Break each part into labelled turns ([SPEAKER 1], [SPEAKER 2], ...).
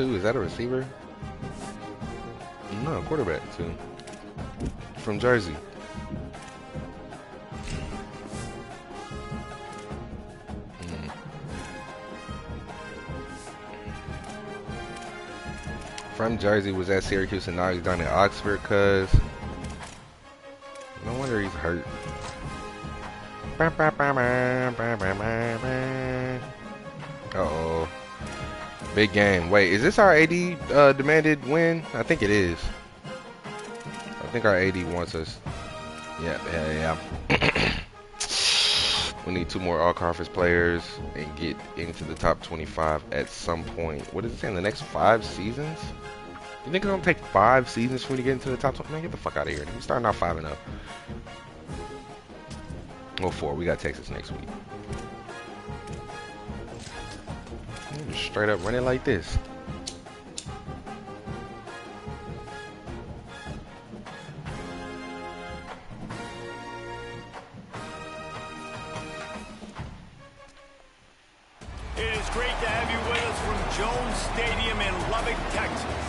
[SPEAKER 1] 2. Is that a receiver? No, quarterback 2. From Jersey. From Jersey, was at Syracuse, and now he's down at Oxford, cuz. No wonder he's hurt. Uh-oh. Big game. Wait, is this our AD demanded win? I think it is. I think our AD wants us. Yeah. We need 2 more all-conference players and get into the top 25 at some point. What is it saying? The next 5 seasons? You think it's gonna take 5 seasons for me to get into the top 20? Man, get the fuck out of here. We're starting out 5-0. Well, 4. We got Texas next week. Just straight up running like this.
[SPEAKER 2] It is great to have you with us from Jones Stadium in Lubbock, Texas.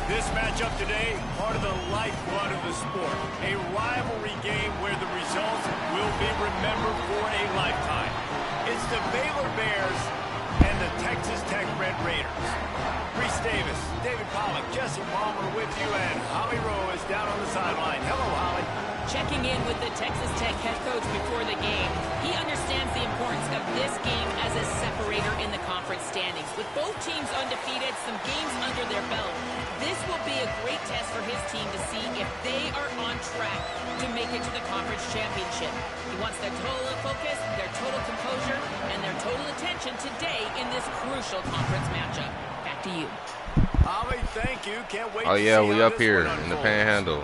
[SPEAKER 2] This matchup today, part of the lifeblood of the sport. A rivalry game where the results will be remembered for a lifetime. It's the Baylor Bears and the Texas Tech Red Raiders. Reese Davis, David Pollack, Jesse Palmer with you, and Holly Rowe is down on the sideline. Hello, Holly.
[SPEAKER 3] Checking in with the Texas Tech head coach before the game. He understands the importance of this game as a separator in the conference standings. With both teams undefeated, some games under their belt, this will be a great test for his team to see if they are on track to make it to the conference championship. He wants their total focus, their total composure, and their total attention today in this crucial conference matchup. Back to you.
[SPEAKER 2] Holly, thank you. Can't wait
[SPEAKER 1] Oh
[SPEAKER 2] to
[SPEAKER 1] yeah,
[SPEAKER 2] see
[SPEAKER 1] we
[SPEAKER 2] how
[SPEAKER 1] up
[SPEAKER 2] this
[SPEAKER 1] here
[SPEAKER 2] one
[SPEAKER 1] in the
[SPEAKER 2] unfolds.
[SPEAKER 1] Panhandle.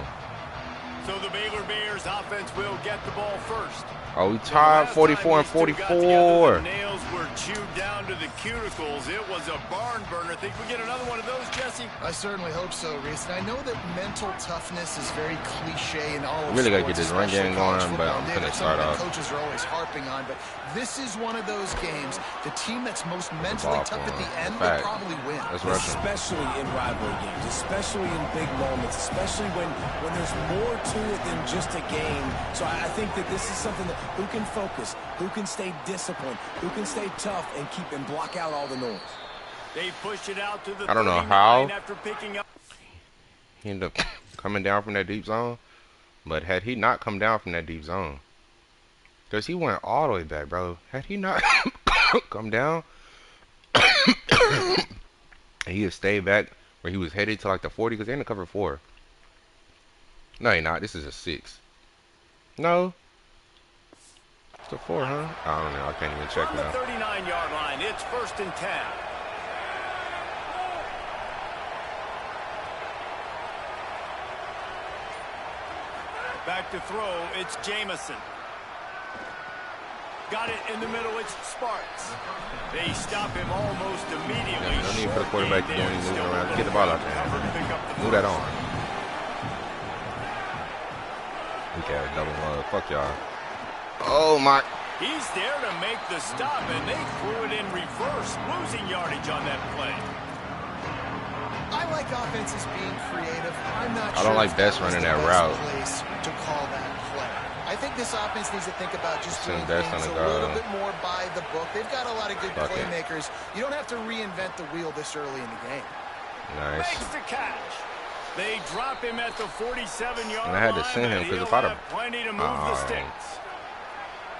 [SPEAKER 2] So the Baylor Bears offense will get the ball first.
[SPEAKER 1] Oh, we tied 44 and 44.
[SPEAKER 2] The nails were chewed down to the cuticles. It was a barn burner. Think we get another one of those, Jesse?
[SPEAKER 4] I certainly hope so, Reese. And I know that mental toughness is very cliche in all of
[SPEAKER 1] Really gotta
[SPEAKER 4] sports,
[SPEAKER 1] get this run
[SPEAKER 4] especially
[SPEAKER 1] game
[SPEAKER 4] college
[SPEAKER 1] going, but
[SPEAKER 4] football.
[SPEAKER 1] I'm
[SPEAKER 4] Dave,
[SPEAKER 1] gonna
[SPEAKER 4] it's
[SPEAKER 1] start
[SPEAKER 4] something
[SPEAKER 1] off.
[SPEAKER 4] that coaches are always harping on, but this is one of those games. The team that's most mentally
[SPEAKER 1] Ball
[SPEAKER 4] tough at the
[SPEAKER 1] point.
[SPEAKER 4] end
[SPEAKER 1] Fact.
[SPEAKER 4] will probably win.
[SPEAKER 1] That's Russian.
[SPEAKER 5] Especially in rivalry games, especially in big moments, especially when there's more to it than just a game. So I think that this is something that who can focus, who can stay disciplined, who can stay tough and keep and block out all the noise.
[SPEAKER 2] They pushed it out to the
[SPEAKER 1] I don't know
[SPEAKER 2] 39
[SPEAKER 1] how
[SPEAKER 2] after picking up.
[SPEAKER 1] he ended up coming down from that deep zone, but had he not come down from that deep zone, because he went all the way back, bro. Had he not come down, and he had stayed back where he was headed to like the 40, because they're in the cover 4. No, he not. This is a 6. No. It's a 4, huh? I don't know. I can't even check
[SPEAKER 2] From the
[SPEAKER 1] now.
[SPEAKER 2] 39-yard line, it's 1st and 10. Back to throw, it's Jamison. Got it in the middle, it's Sparks. They stop him almost immediately.
[SPEAKER 1] No need for the quarterback to do any moving around. Get the ball out there. Move that on. Okay, double mug. Fuck y'all. Oh my.
[SPEAKER 2] He's there to make the stop, and they threw it in reverse, losing yardage on that play.
[SPEAKER 4] I like offenses being creative. I'm not
[SPEAKER 1] I
[SPEAKER 4] sure
[SPEAKER 1] don't like
[SPEAKER 4] if
[SPEAKER 1] Best
[SPEAKER 4] that was
[SPEAKER 1] running
[SPEAKER 4] the
[SPEAKER 1] that
[SPEAKER 4] best
[SPEAKER 1] route.
[SPEAKER 4] place to call that play. I think this offense needs to think about just doing
[SPEAKER 1] Send Best
[SPEAKER 4] things
[SPEAKER 1] on
[SPEAKER 4] a
[SPEAKER 1] the
[SPEAKER 4] little
[SPEAKER 1] go.
[SPEAKER 4] bit more by the book. They've got a lot of good
[SPEAKER 1] Fuck it.
[SPEAKER 4] playmakers. You don't have to reinvent the wheel this early in the game.
[SPEAKER 1] Nice.
[SPEAKER 2] Makes the catch. They drop him at the 47-yard line.
[SPEAKER 1] And I had to send him because if I'd have,
[SPEAKER 2] plenty to move the sticks.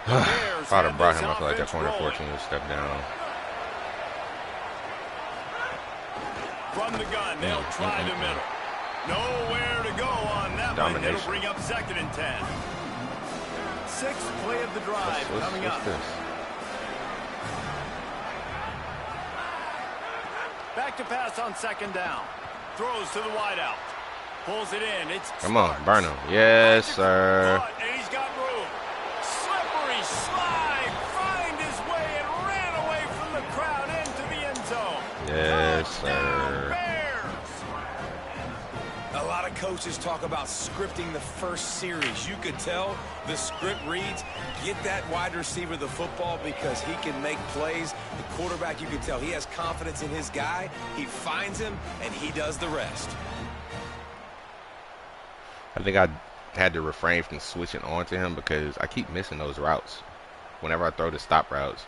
[SPEAKER 1] if I'd have brought him, I feel like that corner 14 would step down.
[SPEAKER 2] From the gun, they'll try the middle. Nowhere to go on that one. It'll bring up 2nd and 10. 6th play of the drive coming up.
[SPEAKER 1] What's this?
[SPEAKER 2] Back to pass on 2nd down. Throws to the wideout. Pulls it in. It's
[SPEAKER 1] Come on,
[SPEAKER 2] Sparks.
[SPEAKER 1] burn him. Yes, sir.
[SPEAKER 2] And he's got room. Slippery slide. Find his way and ran away from the crowd into the end zone.
[SPEAKER 1] Yes,
[SPEAKER 2] Touchdown,
[SPEAKER 1] sir.
[SPEAKER 2] Bears.
[SPEAKER 5] A lot of coaches talk about scripting the first series. You could tell the script reads, get that wide receiver the football because he can make plays. The quarterback, you can tell he has confidence in his guy. He finds him, and he does the rest.
[SPEAKER 1] I think I had to refrain from switching on to him because I keep missing those routes. Whenever I throw the stop routes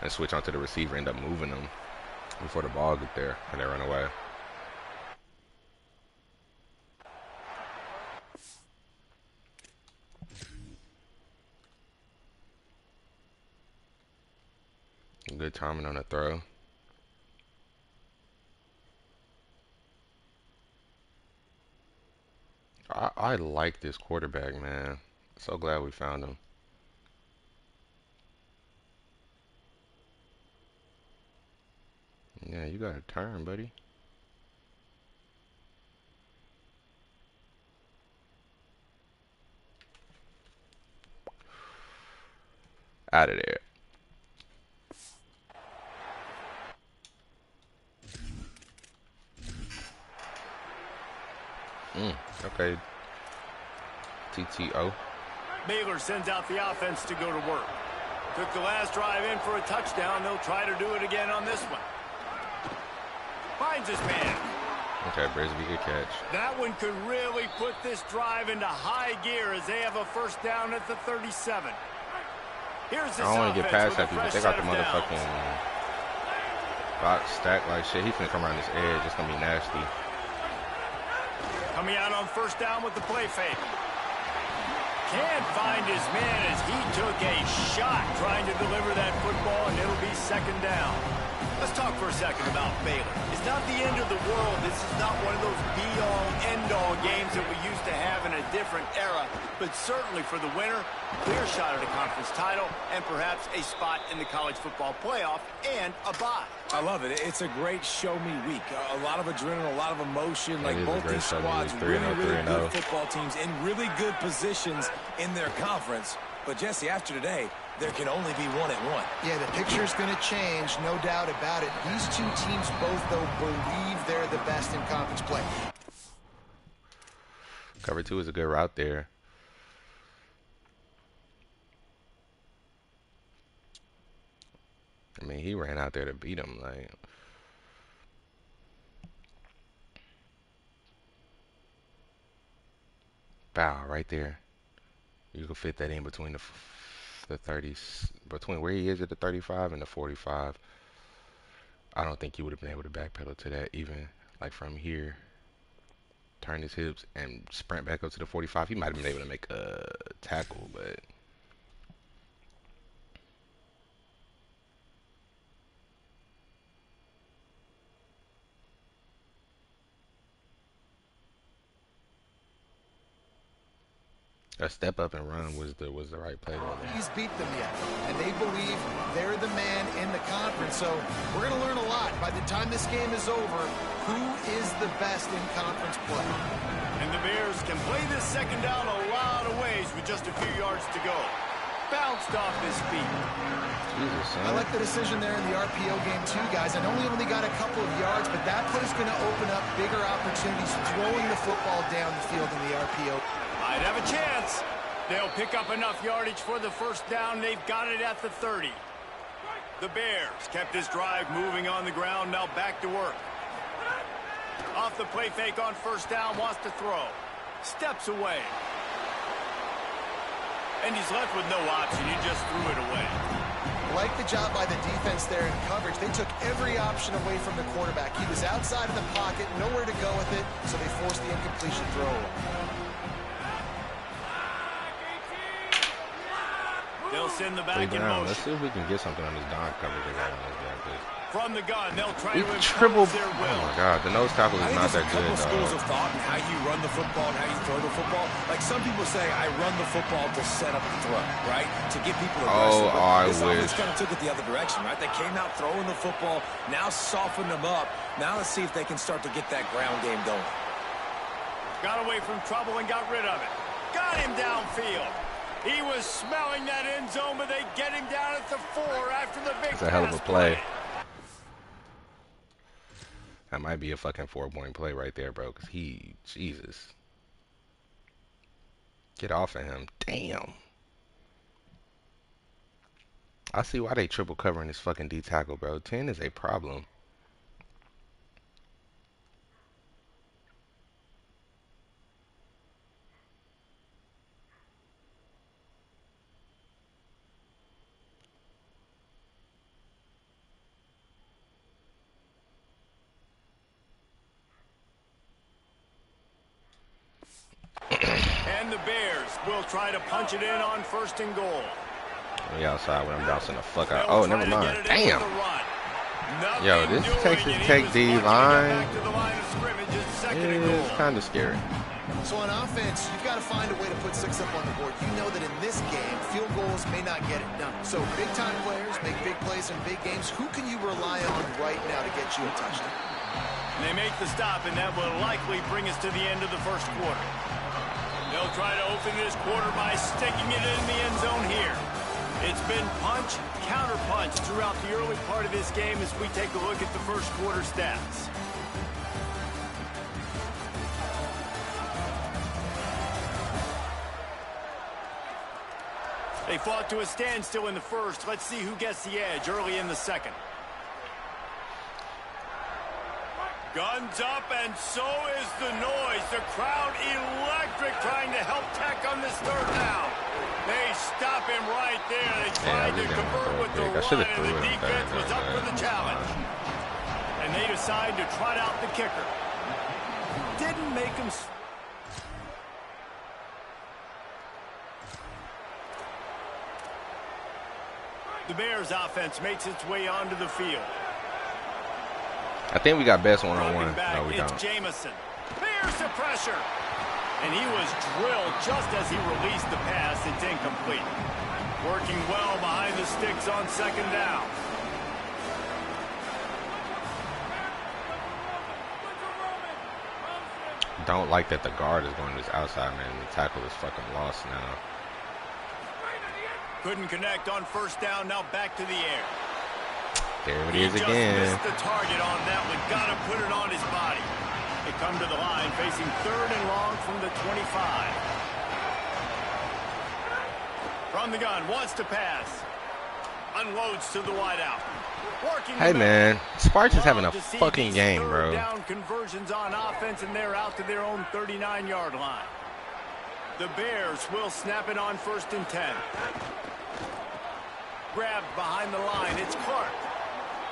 [SPEAKER 1] and switch onto the receiver, end up moving them before the ball get there and they run away. Good timing on the throw. I like this quarterback, man. So glad we found him. Yeah, you got a turn, buddy. Out of there. Okay. TTO.
[SPEAKER 2] Baylor sends out the offense to go to work. Took the last drive in for a touchdown. They'll try to do it again on this one. Finds his man.
[SPEAKER 1] Okay, Brisby, good catch.
[SPEAKER 2] That one could really put this drive into high gear as they have a first down at the 37. Here's this
[SPEAKER 1] I don't want to get past that
[SPEAKER 2] offense
[SPEAKER 1] people.
[SPEAKER 2] with a
[SPEAKER 1] They
[SPEAKER 2] fresh
[SPEAKER 1] got the
[SPEAKER 2] set of
[SPEAKER 1] motherfucking
[SPEAKER 2] downs.
[SPEAKER 1] box stacked like shit. He finna come around this edge. It's gonna be nasty.
[SPEAKER 2] Coming out on first down with the play fake. Can't find his man as he took a shot trying to deliver that football, and it'll be second down. Let's talk for a second about Baylor. It's not the end of the world. This is not one of those be-all, end-all games that we used to have in a different era. But certainly for the winner, clear shot at a conference title and perhaps a spot in the college football playoff and a bye.
[SPEAKER 5] I love it. It's a great show-me week. A lot of adrenaline, a lot of emotion.
[SPEAKER 1] It
[SPEAKER 5] Like
[SPEAKER 1] is a
[SPEAKER 5] both
[SPEAKER 1] great
[SPEAKER 5] these
[SPEAKER 1] show-me
[SPEAKER 5] squads,
[SPEAKER 1] week.
[SPEAKER 5] really
[SPEAKER 1] 3-0, 3-0.
[SPEAKER 5] good football teams in really good positions in their conference. But, Jesse, after today, there can only be one at one.
[SPEAKER 4] Yeah, the picture's going to change, no doubt about it. These two teams both, though, believe they're the best in conference play.
[SPEAKER 1] Cover 2 is a good route there. I mean, he ran out there to beat him. Like, foul right there. You can fit that in between the 30s, between where he is at the 35 and the 45. I don't think he would have been able to backpedal to that even like from here. Turn his hips and sprint back up to the 45. He might have been able to make a tackle, but a step up and run was the right play there.
[SPEAKER 4] He's beat them yet, and they believe they're the man in the conference. So we're going to learn a lot. By the time this game is over, who is the best in conference play?
[SPEAKER 2] And the Bears can play this second down a lot of ways with just a few yards to go. Bounced off his feet.
[SPEAKER 1] Jesus, son.
[SPEAKER 4] I like the decision there in the RPO game too, guys. I know he only got a couple of yards, but that play's going to open up bigger opportunities throwing the football down the field in the RPO.
[SPEAKER 2] Might have a chance. They'll pick up enough yardage for the first down. They've got it at the 30. The Bears kept this drive moving on the ground. Now back to work. Off the play fake on first down. Wants to throw. Steps away. And he's left with no option. He just threw it away.
[SPEAKER 4] Like the job by the defense there in coverage. They took every option away from the quarterback. He was outside of the pocket, nowhere to go with it, so they forced the incompletion throw away.
[SPEAKER 2] They'll send the back in motion.
[SPEAKER 1] Let's see if we can get something on this Don coverage they got on this guy.
[SPEAKER 2] From the gun, they'll try
[SPEAKER 1] He
[SPEAKER 2] to
[SPEAKER 1] triple.
[SPEAKER 2] impose their will.
[SPEAKER 1] Oh my God, the nose tackle is not that good,
[SPEAKER 5] There's a couple schools
[SPEAKER 1] dog.
[SPEAKER 5] of thought in how you run the football and how you throw the football. Like some people say, I run the football to set up the throw, right? To get people aggressive.
[SPEAKER 1] Oh,
[SPEAKER 5] But
[SPEAKER 1] I
[SPEAKER 5] this
[SPEAKER 1] wish.
[SPEAKER 5] offense kind of took it the other direction, right? They came out throwing the football, now softened them up. Now let's see if they can start to get that ground game going.
[SPEAKER 2] Got away from trouble and got rid of it. Got him downfield. He was smelling that end zone, but they get him down at the 4 after the big
[SPEAKER 1] It's a hell of a
[SPEAKER 2] pass
[SPEAKER 1] play. That might be a fucking 4-point play right there, bro. Cause Jesus, get off of him. Damn. I see why they triple covering this fucking D tackle, bro. 10 is a problem.
[SPEAKER 2] And the Bears will try to punch it in on 1st and goal.
[SPEAKER 1] We outside when I'm bouncing the fuck out. Oh, never mind. Damn. Yo, this Texas Tech D line is kind of scary.
[SPEAKER 4] So on offense, you've got to find a way to put 6 up on the board. You know that in this game, field goals may not get it done. So big-time players make big plays in big games. Who can you rely on right now to get you a touchdown?
[SPEAKER 2] They make the stop, and that will likely bring us to the end of the 1st quarter. They'll try to open this quarter by sticking it in the end zone here. It's been punch, counter punch throughout the early part of this game as we take a look at the 1st quarter stats. They fought to a standstill in the 1st. Let's see who gets the edge early in the 2nd. Guns up, and so is the noise. The crowd electric, trying to help Tech on this 3rd down. They stop him right there. They tried to convert with the run, and the defense was up for the challenge. And they decide to trot out the kicker. Didn't make him... The Bears offense makes its way onto the field.
[SPEAKER 1] I think we got best one-on-one. No, we don't.
[SPEAKER 2] Jamison. There's the pressure. And he was drilled just as he released the pass. It's incomplete. Working well behind the sticks on 2nd down.
[SPEAKER 1] Don't like that the guard is going to this outside, man. The tackle is fucking lost now.
[SPEAKER 2] Couldn't connect on 1st down. Now back to the air.
[SPEAKER 1] There it is again.
[SPEAKER 2] He just missed the target on that one. Got to put it on his body. They come to the line facing 3rd and long from the 25. From the gun, wants to pass. Unloads to the wideout.
[SPEAKER 1] Hey man, Sparks is having a fucking game, bro.
[SPEAKER 2] Down conversions on offense, and they're out to their own 39-yard line. The Bears will snap it on 1st and 10. Grabbed behind the line. It's Clark.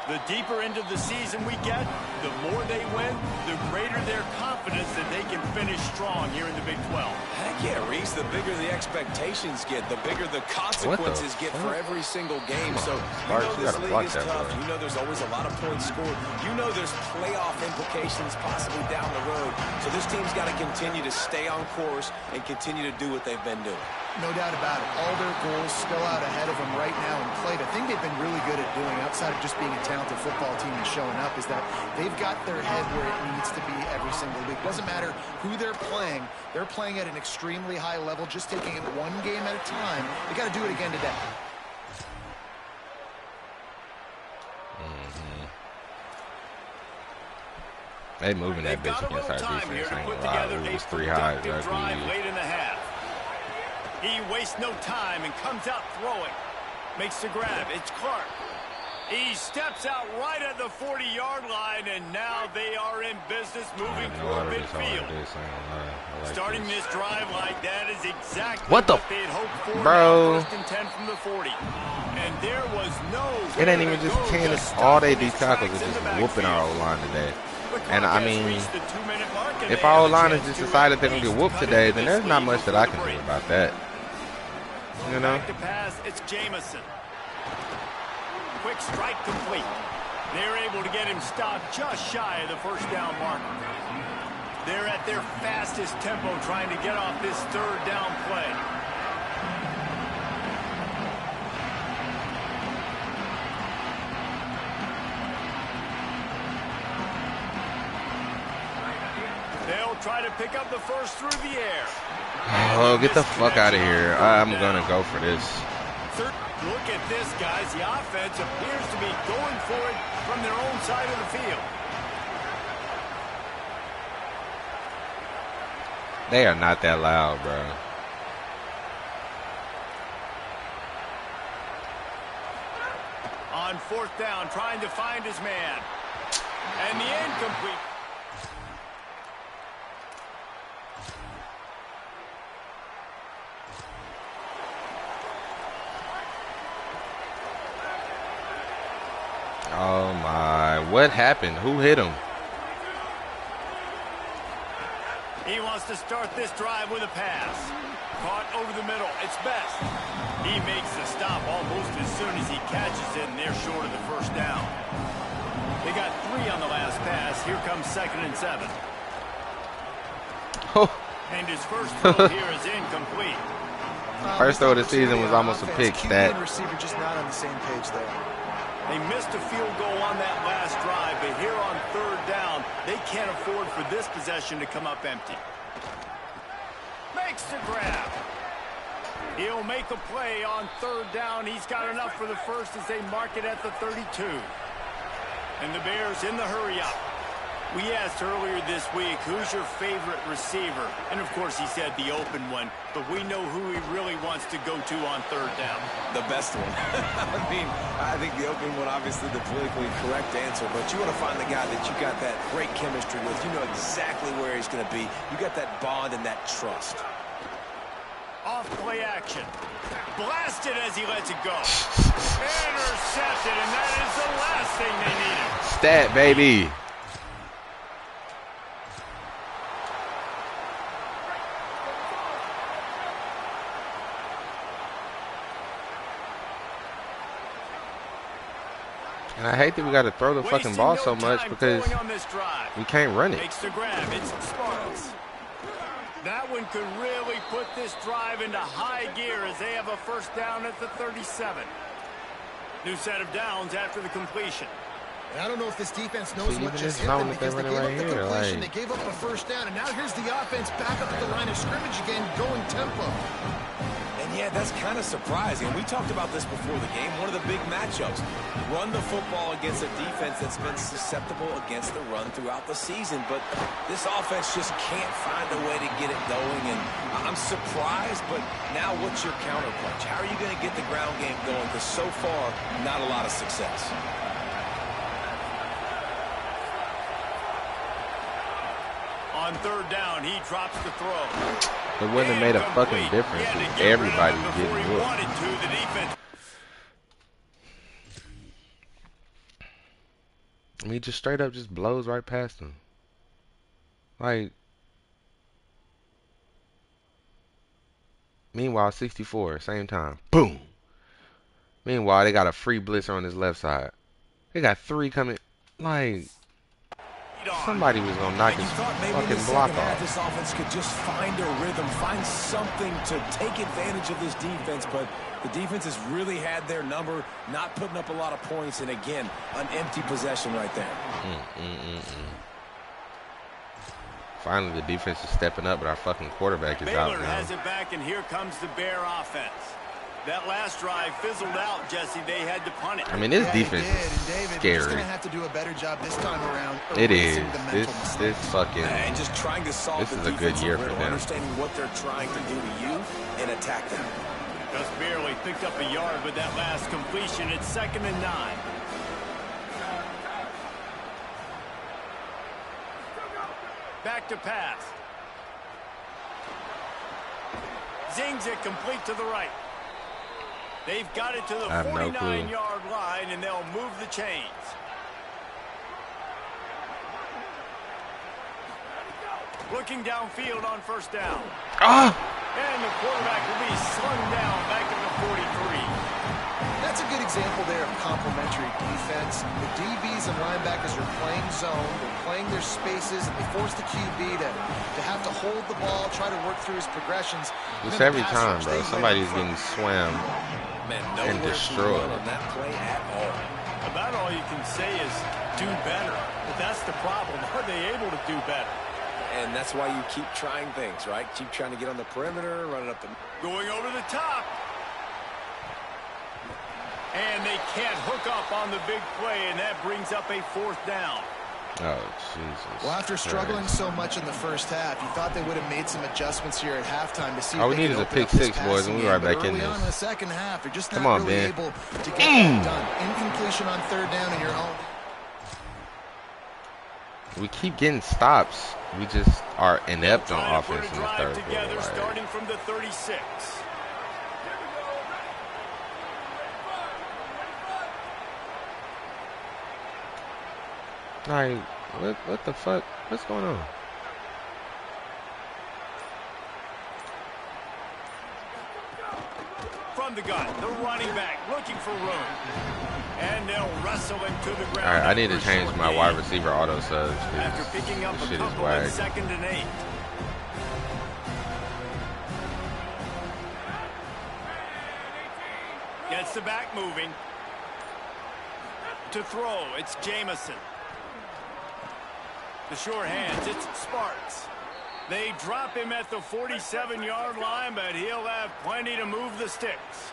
[SPEAKER 2] The deeper into the season we get, the more they win, the greater their confidence that they can finish strong here in the Big 12.
[SPEAKER 5] Heck yeah, Reese. The bigger the expectations get, the bigger the consequences get for every single game. So you know this league is tough. You know there's always a lot of points scored. You know there's playoff implications possibly down the road. So this team's got to continue to stay on course and continue to do what they've been doing.
[SPEAKER 4] No doubt about it. All their goals still out ahead of them right now in play. The thing they've been really good at doing, outside of just being a talented football team and showing up, is that they've got their head where it needs to be every single week. Doesn't matter who they're playing at an extremely high level, just taking it one game at a time. They got to do it again today.
[SPEAKER 1] They moving that bitch against our defense. Ain't gonna lie. It was 3 highs.
[SPEAKER 2] Late in the half. He wastes no time and comes out throwing. Makes the grab. It's Clark. He steps out right at the 40-yard line, and now they are in business moving toward midfield. Starting this drive like that is exactly what they'd hoped for.
[SPEAKER 1] Bro.
[SPEAKER 2] 1st and 10 from the 40. And there was no...
[SPEAKER 1] It ain't even just 10. It's all they do tackles is just whooping our O-line today. And I mean, if our O-line has just decided they're going to get whooped today, then there's not much that I can do about that. You know?
[SPEAKER 2] Back to pass, it's Jamison. Quick strike complete. They're able to get him stopped just shy of the 1st down mark. They're at their fastest tempo trying to get off this 3rd down play. They'll try to pick up the first through the air.
[SPEAKER 1] Oh, get the fuck out of here. I'm going to go for this.
[SPEAKER 2] Look at this, guys. The offense appears to be going for it from their own side of the field.
[SPEAKER 1] They are not that loud, bro.
[SPEAKER 2] On 4th down, trying to find his man. And the incomplete.
[SPEAKER 1] Oh my, what happened? Who hit him?
[SPEAKER 2] He wants to start this drive with a pass. Caught over the middle. It's Best. He makes the stop almost as soon as he catches it, and they're short of the 1st down. They got 3 on the last pass. Here comes 2nd and 7.
[SPEAKER 1] Oh.
[SPEAKER 2] And his first throw here is incomplete.
[SPEAKER 1] First throw of the season was almost a pick. That
[SPEAKER 4] receiver just not on the same page there.
[SPEAKER 2] They missed a field goal on that last drive, but here on 3rd down, they can't afford for this possession to come up empty. Makes the grab. He'll make a play on 3rd down. He's got enough for the first as they mark it at the 32. And the Bears in the hurry up. We asked earlier this week, who's your favorite receiver? And, of course, he said the open one, but we know who he really wants to go to on 3rd down.
[SPEAKER 5] The best one. I mean, I think the open one, obviously the politically correct answer, but you want to find the guy that you got that great chemistry with. You know exactly where he's going to be. You got that bond and that trust.
[SPEAKER 2] Off play action. Blasted as he lets it go. Intercepted, and that is the last thing they needed.
[SPEAKER 1] stat, baby. And I hate that we got to throw the fucking ball so much because we can't run it.
[SPEAKER 2] Makes the grab. It's Sparks. That one could really put this drive into high gear as they have a first down at the 37. New set of downs after the completion.
[SPEAKER 4] And I don't know if this defense knows what just hit them because they gave up the completion, they gave up a first down, and now here's the offense back up at the line of scrimmage again, going tempo.
[SPEAKER 5] And yeah, that's kind of surprising. We talked about this before the game. One of the big matchups. Run the football against a defense that's been susceptible against the run throughout the season. But this offense just can't find a way to get it going. And I'm surprised, but now what's your counterpunch? How are you going to get the ground game going? Because so far, not a lot of success.
[SPEAKER 2] On third down, he drops the throw.
[SPEAKER 1] It wouldn't have made a fucking difference if everybody's getting whooped. I mean, he just straight up just blows right past him. Like, meanwhile, 64, same time. Boom. Meanwhile, they got a free blitzer on his left side. They got three coming. Like, somebody was going to knock his fucking block off.
[SPEAKER 5] This offense could just find a rhythm, find something to take advantage of this defense, but the defense has really had their number, not putting up a lot of points, and again, an empty possession right there.
[SPEAKER 1] Finally, the defense is stepping up, but our fucking quarterback is out
[SPEAKER 2] Baylor
[SPEAKER 1] now.
[SPEAKER 2] has it back, and here comes the Bear offense. That last drive fizzled out, Jesse. They had to punt it.
[SPEAKER 1] I mean, this defense is scary.
[SPEAKER 4] Going to have to do a better job this time around.
[SPEAKER 1] It is. This fucking.
[SPEAKER 5] And just trying to solve
[SPEAKER 1] this is a good year for them.
[SPEAKER 5] Understanding what they're trying to do to you and attack them.
[SPEAKER 2] Just barely picked up a yard with that last completion. It's 2nd and 9. Back to pass. Zings it complete to the right. They've got it to the 49-yard line, and they'll move the chains. Looking downfield on first down. And the quarterback will be slung down back at the 43.
[SPEAKER 4] That's a good example there of complementary defense. The DBs and linebackers are playing zone. They're playing their spaces, and they force the QB to have to hold the ball, try to work through his progressions.
[SPEAKER 1] It's every time, bro. Somebody's getting swam and destroyed.
[SPEAKER 5] On that play at all.
[SPEAKER 2] About all you can say is do better. But that's the problem. Are they able to do better?
[SPEAKER 5] And that's why you keep trying things, right? Keep trying to get on the perimeter, running up the...
[SPEAKER 2] Going over the top. And they can't hook up on the big play, and that brings up a 4th down.
[SPEAKER 1] Oh, Jesus.
[SPEAKER 4] Well, after struggling so much in the first half, you thought they would have made some adjustments here at halftime to see
[SPEAKER 1] All
[SPEAKER 4] if
[SPEAKER 1] we
[SPEAKER 4] they
[SPEAKER 1] need
[SPEAKER 4] could
[SPEAKER 1] is a
[SPEAKER 4] open
[SPEAKER 1] pick
[SPEAKER 4] up this
[SPEAKER 1] six, boys,
[SPEAKER 4] passing
[SPEAKER 1] and we
[SPEAKER 4] game.
[SPEAKER 1] right
[SPEAKER 4] But
[SPEAKER 1] back in
[SPEAKER 4] early on in the
[SPEAKER 1] this.
[SPEAKER 4] second half, you're just
[SPEAKER 1] Come
[SPEAKER 4] not
[SPEAKER 1] on,
[SPEAKER 4] really
[SPEAKER 1] Ben.
[SPEAKER 4] able to get that done. Incompletion on third down in your own.
[SPEAKER 1] We keep getting stops. We just are inept on
[SPEAKER 2] Trying to put
[SPEAKER 1] offense
[SPEAKER 2] a
[SPEAKER 1] in the
[SPEAKER 2] drive
[SPEAKER 1] third
[SPEAKER 2] together,
[SPEAKER 1] quarter.
[SPEAKER 2] starting from the 36.
[SPEAKER 1] Like, what the fuck? What's going on?
[SPEAKER 2] From the gun, the running back looking for room. And they'll wrestle him to the ground.
[SPEAKER 1] All right, I need to
[SPEAKER 2] after a
[SPEAKER 1] change
[SPEAKER 2] short
[SPEAKER 1] my
[SPEAKER 2] gain.
[SPEAKER 1] wide receiver auto subs
[SPEAKER 2] After
[SPEAKER 1] because
[SPEAKER 2] picking up
[SPEAKER 1] this
[SPEAKER 2] a
[SPEAKER 1] shit is
[SPEAKER 2] couple in
[SPEAKER 1] whack.
[SPEAKER 2] 2nd and 8. Gets the back moving. To throw, it's Jamison. The short hands, it's Sparks. They drop him at the 47-yard line, but he'll have plenty to move the sticks.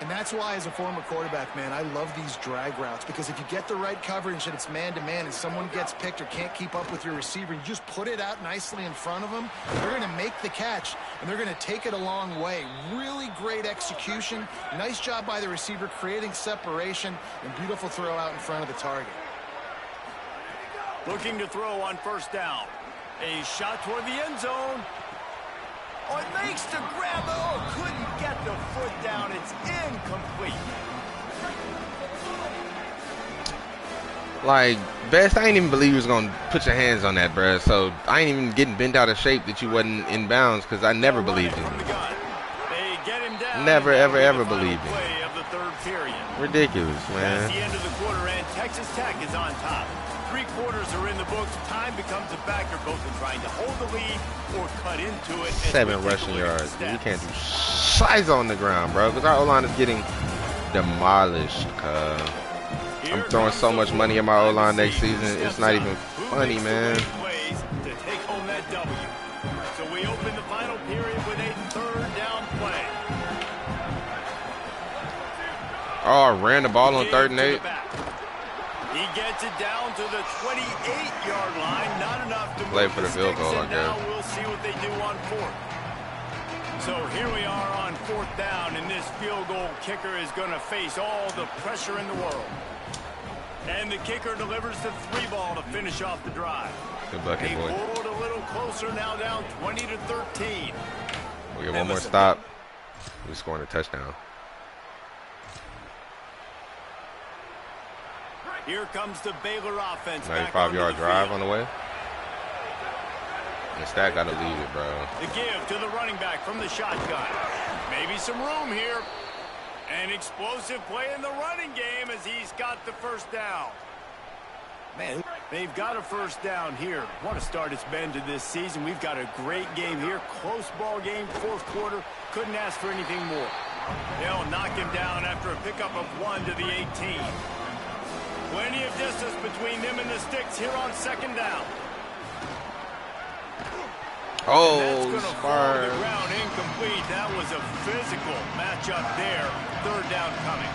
[SPEAKER 4] And that's why, as a former quarterback, man, I love these drag routes, because if you get the right coverage and it's man-to-man and someone gets picked or can't keep up with your receiver, you just put it out nicely in front of them, they're going to make the catch, and they're going to take it a long way. Really great execution. Nice job by the receiver creating separation, and beautiful throw out in front of the target.
[SPEAKER 2] Looking to throw on first down. A shot toward the end zone. Oh, it makes the grab. Oh, couldn't get the foot down. It's incomplete.
[SPEAKER 1] Like, Best, I ain't even believe you was going to put your hands on that, bruh. So, I ain't even getting bent out of shape that you wasn't in bounds because I never believed in you.
[SPEAKER 2] They get him down.
[SPEAKER 1] Never, ever, ever
[SPEAKER 2] The final
[SPEAKER 1] believed in
[SPEAKER 2] play of the third period.
[SPEAKER 1] Ridiculous,
[SPEAKER 2] That's
[SPEAKER 1] man.
[SPEAKER 2] the end of the quarter, and Texas Tech is on top. 3 quarters are in the books. Time becomes a factor both in trying to hold the lead or cut into it.
[SPEAKER 1] 7 rushing yards. Dude, we can't do size on the ground, bro, because our O-line is getting demolished. I'm throwing so much money at my O-line next season. It's not even funny, man.
[SPEAKER 2] To take home that W. So we open the final period with a third down play.
[SPEAKER 1] Oh, I ran the ball on 3rd and 8.
[SPEAKER 2] He gets it down to the 28-yard line. Not enough to
[SPEAKER 1] Play
[SPEAKER 2] move
[SPEAKER 1] for the field goal, I
[SPEAKER 2] now
[SPEAKER 1] guess.
[SPEAKER 2] we'll see what they do on 4th. So here we are on 4th down, and this field goal kicker is going to face all the pressure in the world. And the kicker delivers the 3 ball to finish off the drive.
[SPEAKER 1] Good bucket,
[SPEAKER 2] They
[SPEAKER 1] boy.
[SPEAKER 2] pulled a little closer, now down 20-13.
[SPEAKER 1] We get one more stop. We're scoring a touchdown.
[SPEAKER 2] Here comes the Baylor offense.
[SPEAKER 1] 95-yard drive on the way. And Stat got to lead it, bro.
[SPEAKER 2] The give to the running back from the shotgun. Maybe some room here. An explosive play in the running game as he's got the first down. Man, they've got a first down here. What a start it's been to this season. We've got a great game here. Close ball game, 4th quarter. Couldn't ask for anything more. They'll knock him down after a pickup of 1 to the 18. Plenty of distance between them and the sticks here on 2nd down.
[SPEAKER 1] Oh,
[SPEAKER 2] That's going to fall to the
[SPEAKER 1] Spurs.
[SPEAKER 2] ground incomplete. That was a physical matchup there. 3rd down coming.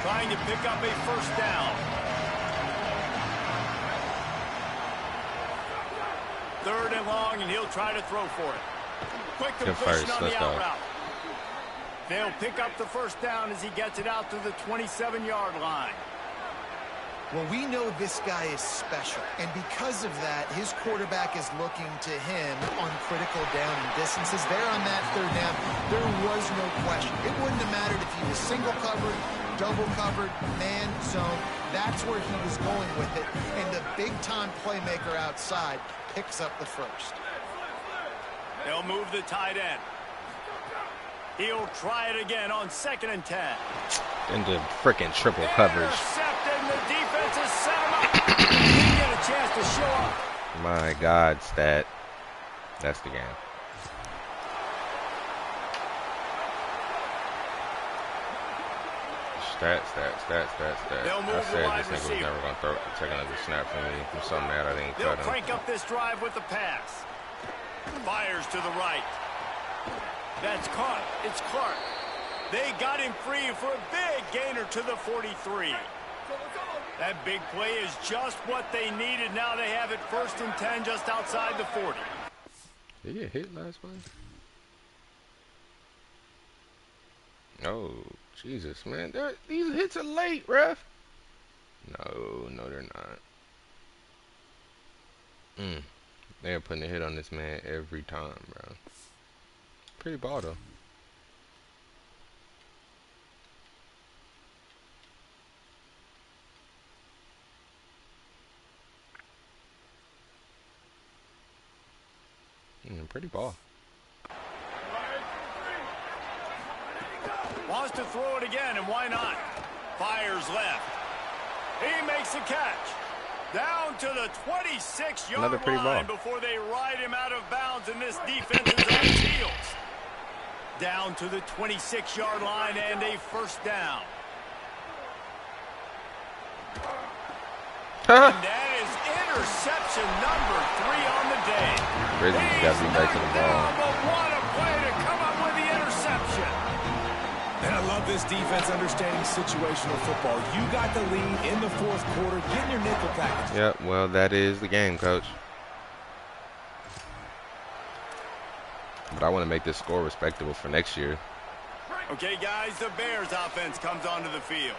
[SPEAKER 2] Trying to pick up a first down. 3rd and long, and he'll try to throw for it. Quick completion
[SPEAKER 1] first.
[SPEAKER 2] on the
[SPEAKER 1] Let's go.
[SPEAKER 2] out route. They'll pick up the first down as he gets it out to the 27-yard line.
[SPEAKER 4] Well, we know this guy is special, and because of that, his quarterback is looking to him on critical down and distances. There on that 3rd down, there was no question. It wouldn't have mattered if he was single covered, double covered, man zone. That's where he was going with it, and the big-time playmaker outside picks up the first.
[SPEAKER 2] They'll move the tight end. He'll try it again on 2nd and 10.
[SPEAKER 1] Into freaking triple coverage.
[SPEAKER 2] Intercepted, and the defense has set him up. Didn't get a chance to show up.
[SPEAKER 1] My God, Stat. That's the game. Stat.
[SPEAKER 2] They'll move
[SPEAKER 1] I
[SPEAKER 2] the
[SPEAKER 1] said
[SPEAKER 2] wide
[SPEAKER 1] this nigga was
[SPEAKER 2] receiver.
[SPEAKER 1] never going to take another snap from me. I'm so mad I didn't
[SPEAKER 2] They'll
[SPEAKER 1] cut him.
[SPEAKER 2] crank up this drive with the pass. Fires to the right. That's caught. It's Clark. They got him free for a big gainer to the 43. That big play is just what they needed. Now they have it 1st and 10 just outside the 40.
[SPEAKER 1] Did he get hit last play? Oh, Jesus, man. These hits are late, ref. No, they're not. They're putting a hit on this man every time, bro. Pretty ball, though. Pretty ball.
[SPEAKER 2] Wants to throw it again, and why not? Fires left. He makes the catch. Down to the 26-yard line before they ride him out of bounds, and this defense is on its heels. Down to the 26-yard line and a 1st down. And that is interception number 3 on the day.
[SPEAKER 1] Ridley's got to be back to the ball.
[SPEAKER 2] But what a play to come up with the interception.
[SPEAKER 5] And I love this defense understanding situational football. You got the lead in the 4th quarter. Get in your nickel package.
[SPEAKER 1] Yep, well, that is the game, Coach. But I want to make this score respectable for next year.
[SPEAKER 2] Okay, guys, the Bears offense comes onto the field.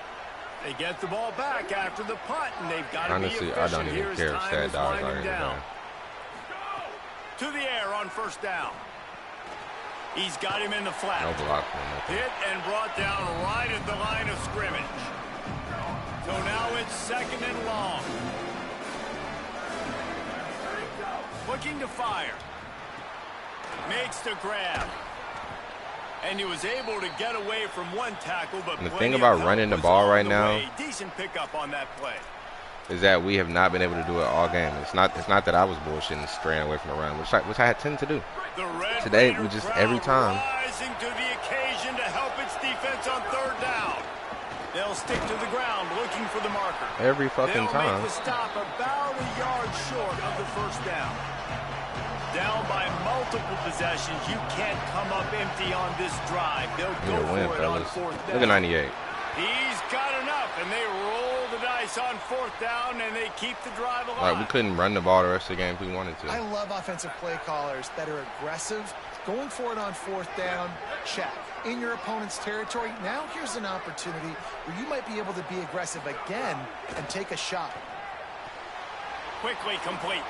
[SPEAKER 2] They get the ball back after the punt, and they've got to be efficient.
[SPEAKER 1] Honestly, I don't even care if Sad Dog's already down.
[SPEAKER 2] To the air on 1st down. He's got him in the flat.
[SPEAKER 1] No block.
[SPEAKER 2] Hit and brought down right at the line of scrimmage. So now it's 2nd and long. Looking to fire. Makes the grab. And he was able to get away from one tackle, but
[SPEAKER 1] the thing about running the ball right now,
[SPEAKER 2] decent pickup on that play,
[SPEAKER 1] is that we have not been able to do it all game. It's not that I was bullshitting, straying away from the run, which I had tended to do. Today we just every time.
[SPEAKER 2] Rising to the occasion to help its defense on 3rd down. They'll stick to the ground looking for the marker.
[SPEAKER 1] Every fucking time.
[SPEAKER 2] They'll make the stop about a yard short of the 1st down. Down by multiple possessions, you can't come up empty on this drive. They'll go for it on 4th down.
[SPEAKER 1] Look at 98.
[SPEAKER 2] He's got enough, and they roll the dice on 4th down, and they keep the drive alive.
[SPEAKER 1] All right, we couldn't run the ball the rest of the game if we wanted to.
[SPEAKER 4] I love offensive play callers that are aggressive. Going for it on 4th down, check. In your opponent's territory, now here's an opportunity where you might be able to be aggressive again and take a shot.
[SPEAKER 2] Quickly complete.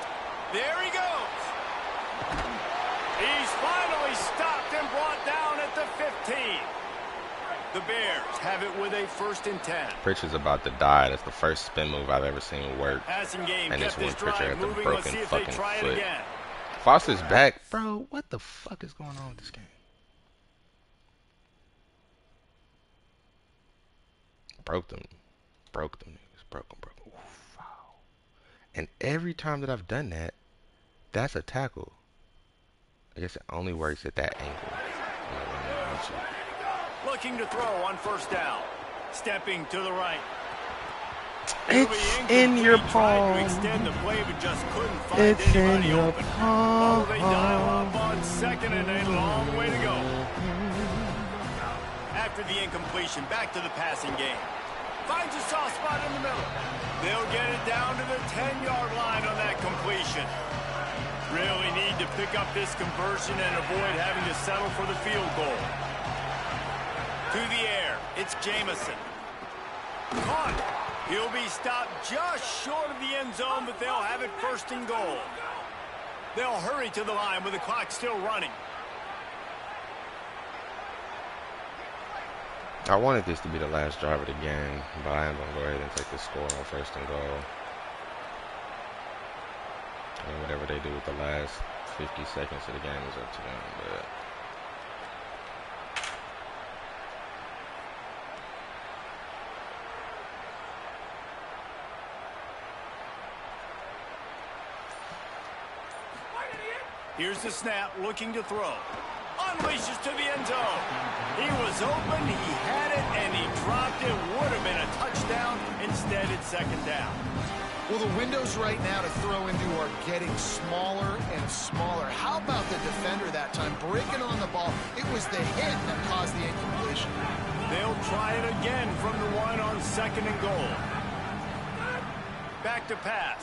[SPEAKER 2] There he goes. He's finally stopped and brought down at the 15. The Bears have it with a 1st and 10.
[SPEAKER 1] Pritchard's about to die. That's the first spin move I've ever seen work.
[SPEAKER 2] Passing game,
[SPEAKER 1] and it's one Pritchard at the
[SPEAKER 2] moving.
[SPEAKER 1] broken fucking foot. Foster's back. Bro, what the fuck is going on with this game? Broke them. Broke them niggas. Broke them. Oof, wow. And every time that I've done that, that's a tackle. I guess it only works at that angle.
[SPEAKER 2] Looking to throw on 1st down. Stepping to the right.
[SPEAKER 1] It's in your palm.
[SPEAKER 2] To extend the play, but just couldn't find anybody open. Oh, they dial up on 2nd and a long way to go. After the incompletion, back to the passing game. Finds a soft spot in the middle. They'll get it down to the 10-yard line on that completion. Really need to pick up this conversion and avoid having to settle for the field goal. To the air, it's Jamison. Caught. He'll be stopped just short of the end zone, but they'll have it 1st and goal. They'll hurry to the line with the clock still running.
[SPEAKER 1] I wanted this to be the last drive of the game, but I am going to go ahead and take the score on 1st and goal. And whatever they do with the last 50 seconds of the game is up to them. But
[SPEAKER 2] here's the snap, looking to throw. Unleashes to the end zone. He was open, he had it, and he dropped it. Would have been a touchdown. Instead, it's 2nd down.
[SPEAKER 4] Well, the windows right now to throw into are getting smaller and smaller. How about the defender that time breaking on the ball? It was the hit that caused the incompletion.
[SPEAKER 2] They'll try it again from the 1 on 2nd and goal. back to pass.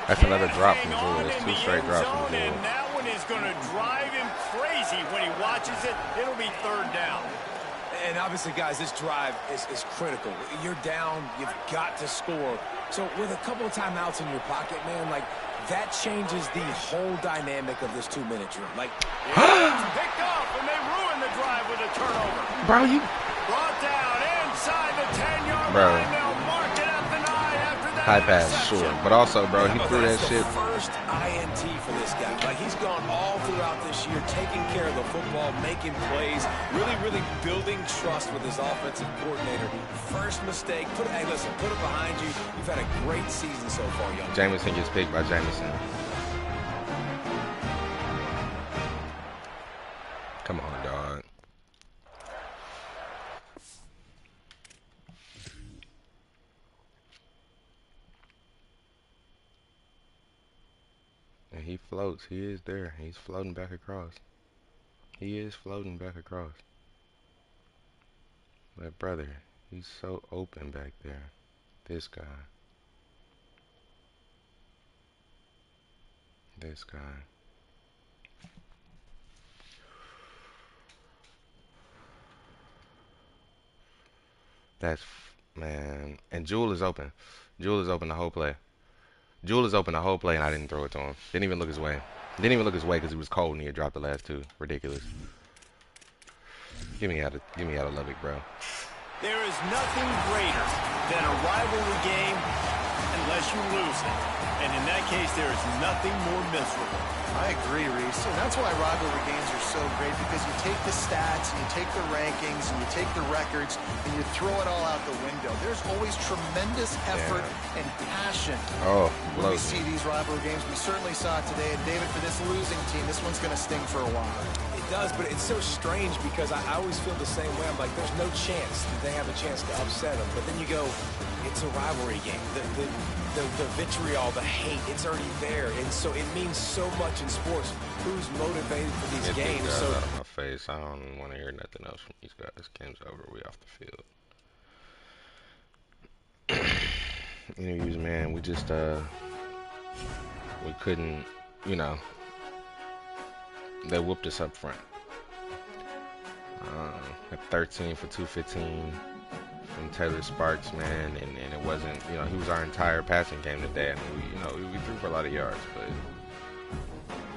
[SPEAKER 1] That's another drop from
[SPEAKER 2] Hang
[SPEAKER 1] Jewel.
[SPEAKER 2] on
[SPEAKER 1] That's
[SPEAKER 2] in
[SPEAKER 1] 2
[SPEAKER 2] the
[SPEAKER 1] straight
[SPEAKER 2] end
[SPEAKER 1] drops from
[SPEAKER 2] zone,
[SPEAKER 1] Jewel.
[SPEAKER 2] and that one is going to drive him crazy when he watches it. It'll be 3rd down.
[SPEAKER 5] And obviously, guys, this drive is critical. You're down. You've got to score. So with a couple of timeouts in your pocket, man, like, that changes the whole dynamic of this 2-minute drill. Like,
[SPEAKER 2] it's picked off, and they ruin the drive with a turnover.
[SPEAKER 1] Bro, you...
[SPEAKER 2] Brought down inside the 10-yard
[SPEAKER 1] Bro.
[SPEAKER 2] line. They'll mark it up the 9 after that
[SPEAKER 1] High pass,
[SPEAKER 2] interception.
[SPEAKER 1] sure. But also, bro, he
[SPEAKER 5] But
[SPEAKER 1] threw that
[SPEAKER 5] that's
[SPEAKER 1] shit.
[SPEAKER 5] the first INT for this guy. Like, he's gone all throughout this year, taking care of the football, making plays, really building trust with his offensive coordinator. First mistake, hey, listen, put it behind you. You've had a great season so far, young man.
[SPEAKER 1] Jameson gets picked by Jameson. Come on, dog. And he floats. He is there. He's floating back across. He is floating back across. But brother, he's so open back there. This guy. This guy. That's, man. And Jewel is open. Jewel is open the whole play. Jewel is open the whole play, and I didn't throw it to him. Didn't even look his way. Didn't even look his way because he was cold and he had dropped the last 2. Ridiculous. Give me out of Lubbock, bro.
[SPEAKER 2] There is nothing greater than a rivalry game unless you lose it. And in that case, there is nothing more miserable.
[SPEAKER 4] I agree, Reese. And that's why rivalry games are so great, because you take the stats, and you take the rankings, and you take the records, and you throw it all out the window. There's always tremendous effort and passion when we see these rivalry games. We certainly saw it today. And David, for this losing team, this one's going to sting for a while.
[SPEAKER 5] It does, but it's so strange because I always feel the same way. I'm like, there's no chance that they have a chance to upset them. But then you go, it's a rivalry game. The vitriol, the hate, it's already there. And so it means so much in sports. Who's motivated for these games?
[SPEAKER 1] Guys
[SPEAKER 5] So
[SPEAKER 1] out of my face. I don't want to hear nothing else from these guys. Game's over. We off the field. Interviews, man. We just we couldn't, you know. They whooped us up front. At 13 for 215 from Taylor Sparks, man, and it wasn't, you know, he was our entire passing game today. I mean, we threw for a lot of yards, but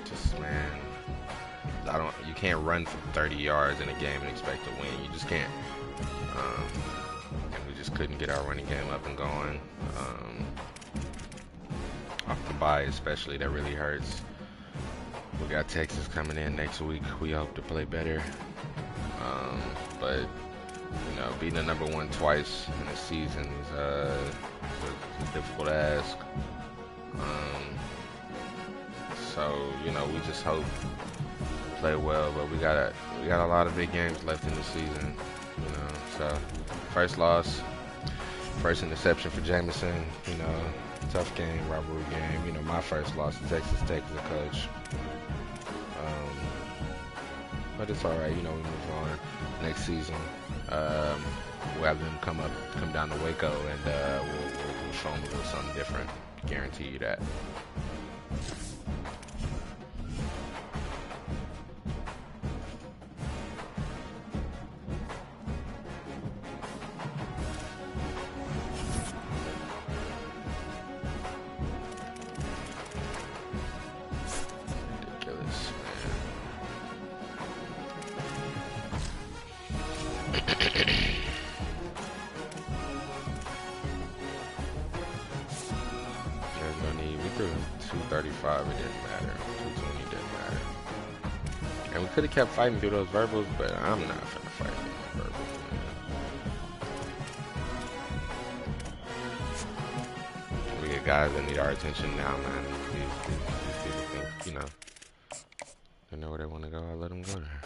[SPEAKER 1] just, man, you can't run for 30 yards in a game and expect to win. You just can't. And we just couldn't get our running game up and going. Off the bye, especially, that really hurts. We got Texas coming in next week. We hope to play better. But, you know, beating the number 1 twice in a season is difficult to ask. So, you know, we just hope to play well. But we got a lot of big games left in the season. You know, so first loss, first interception for Jameson. You know, tough game, rivalry game. You know, my first loss to Texas Tech as a coach. But it's all right, you know, we move on. Next season, we'll have them come down to Waco, and we'll show them a little something different. Guarantee you that. There's no need. We threw 235. It didn't matter. 220 didn't matter. And we could have kept fighting through those verbals, but I'm not finna fight through those verbals, man. We get guys that need our attention now, man. These people think, you know, they know where they want to go. I let them go there.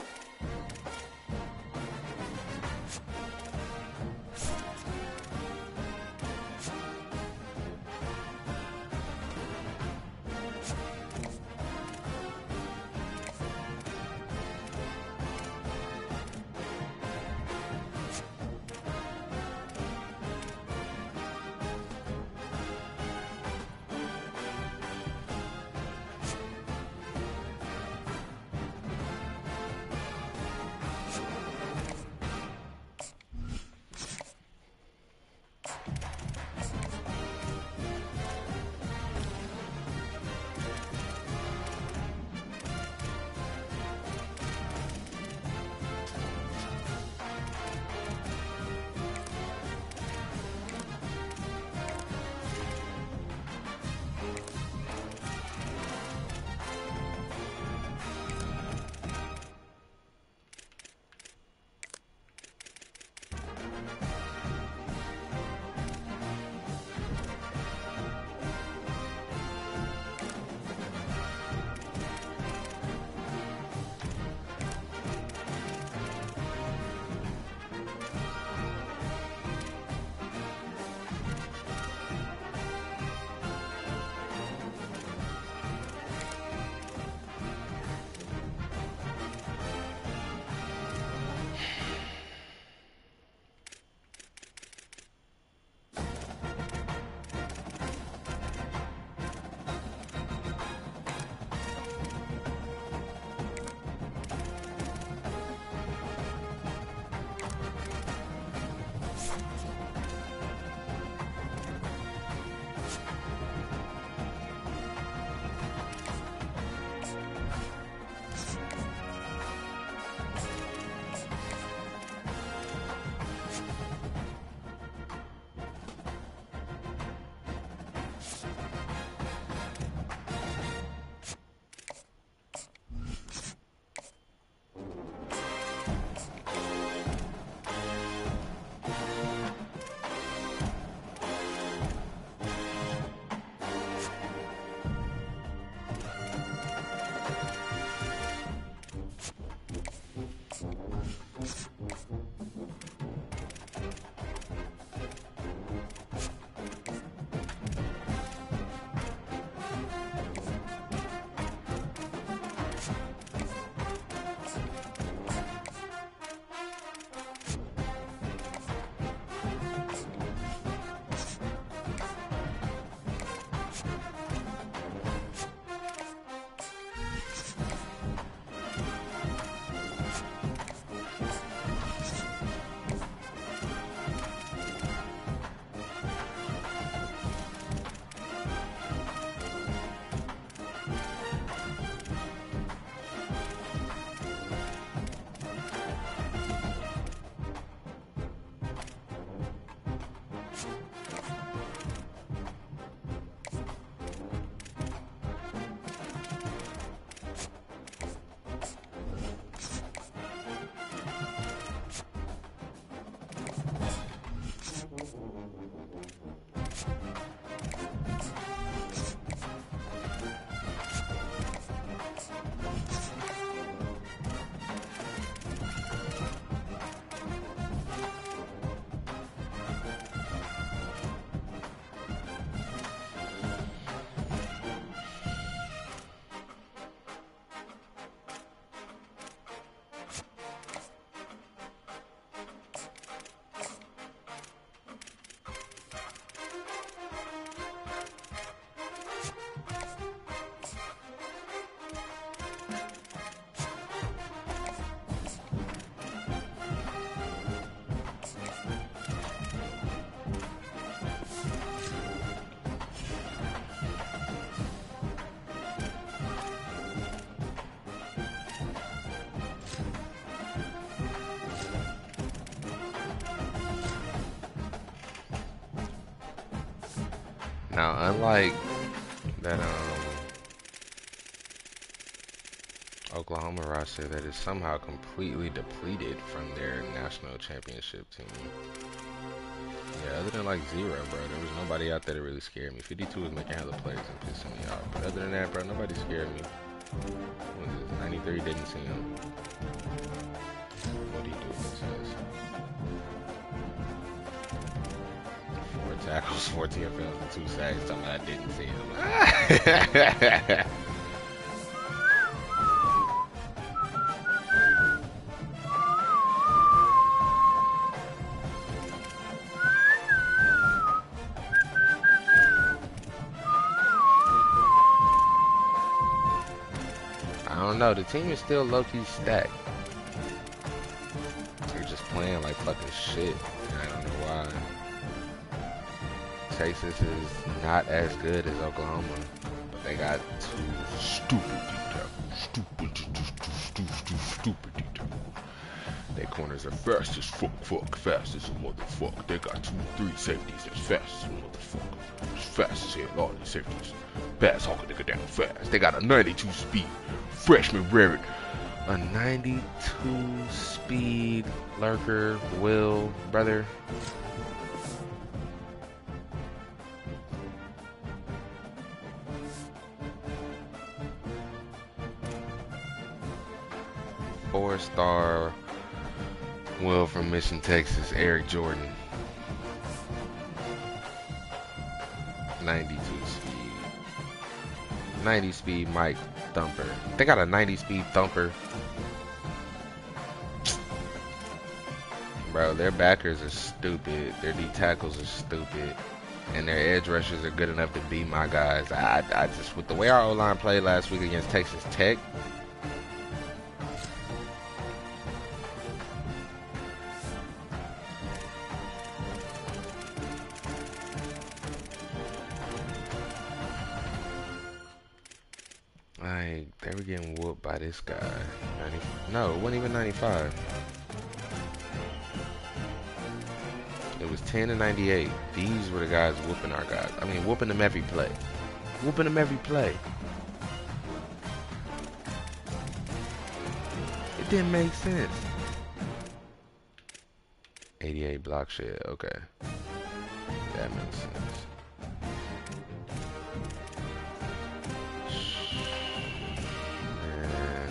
[SPEAKER 1] Now, unlike that Oklahoma roster that is somehow completely depleted from their national championship team. Yeah, other than like zero, bro, there was nobody out there that really scared me. 52 was making hella plays and pissing me off. But other than that, bro, nobody scared me. What was it? 93 didn't see him. What did he do against us? 4 tackles, 4 TFLs, and 2 sacks. Talking about I didn't see him. I don't know. The team is still low-key stacked. They're just playing like fucking shit. I don't know why. Texas is not as good as Oklahoma, but they got 2 stupid deep tackles. Stupid deep tackles. Their corners are fast as fuck, fast as a motherfucker. They got 2-3 safeties that's fast as a motherfucker. As fast as hell, all these safeties. Pass hawk a nigga down fast. They got a 92 speed. Freshman Rarick. A 92 speed lurker, Will, brother. Four-star Will from Mission, Texas, Eric Jordan. 92 speed. 90 speed Mike Thumper. They got a 90 speed Thumper. Bro, their backers are stupid. Their D tackles are stupid. And their edge rushers are good enough to beat my guys. I just, with the way our O-line played last week against Texas Tech, like, they were getting whooped by this guy. 90, no, it wasn't even 95. It was 10 and 98. These were the guys whooping our guys. I mean, whooping them every play. Whooping them every play. It didn't make sense. 88 block shed. Okay. That makes sense. Man.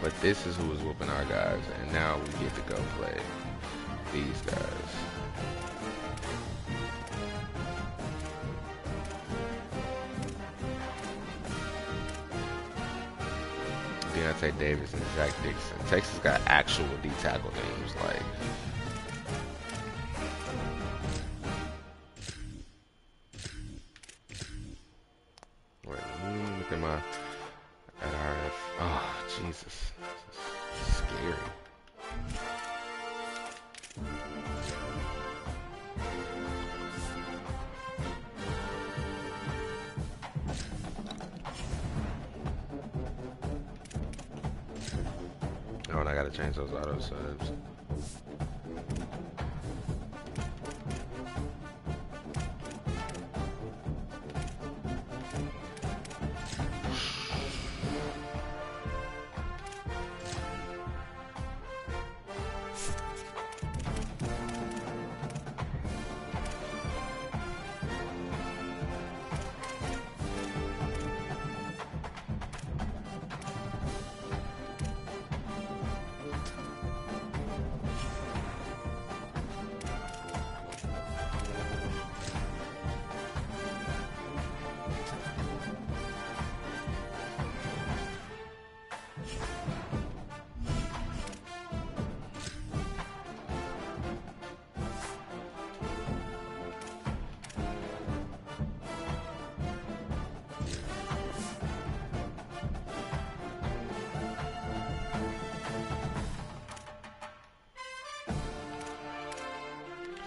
[SPEAKER 1] But this is who was whooping our guys. And now we get to go play these guys. Deontay Davis and Zach Dixon. Texas got actual D tackle names like. Wait, look at my at our. Oh Jesus, this is scary. Oh, and I gotta change those auto subs.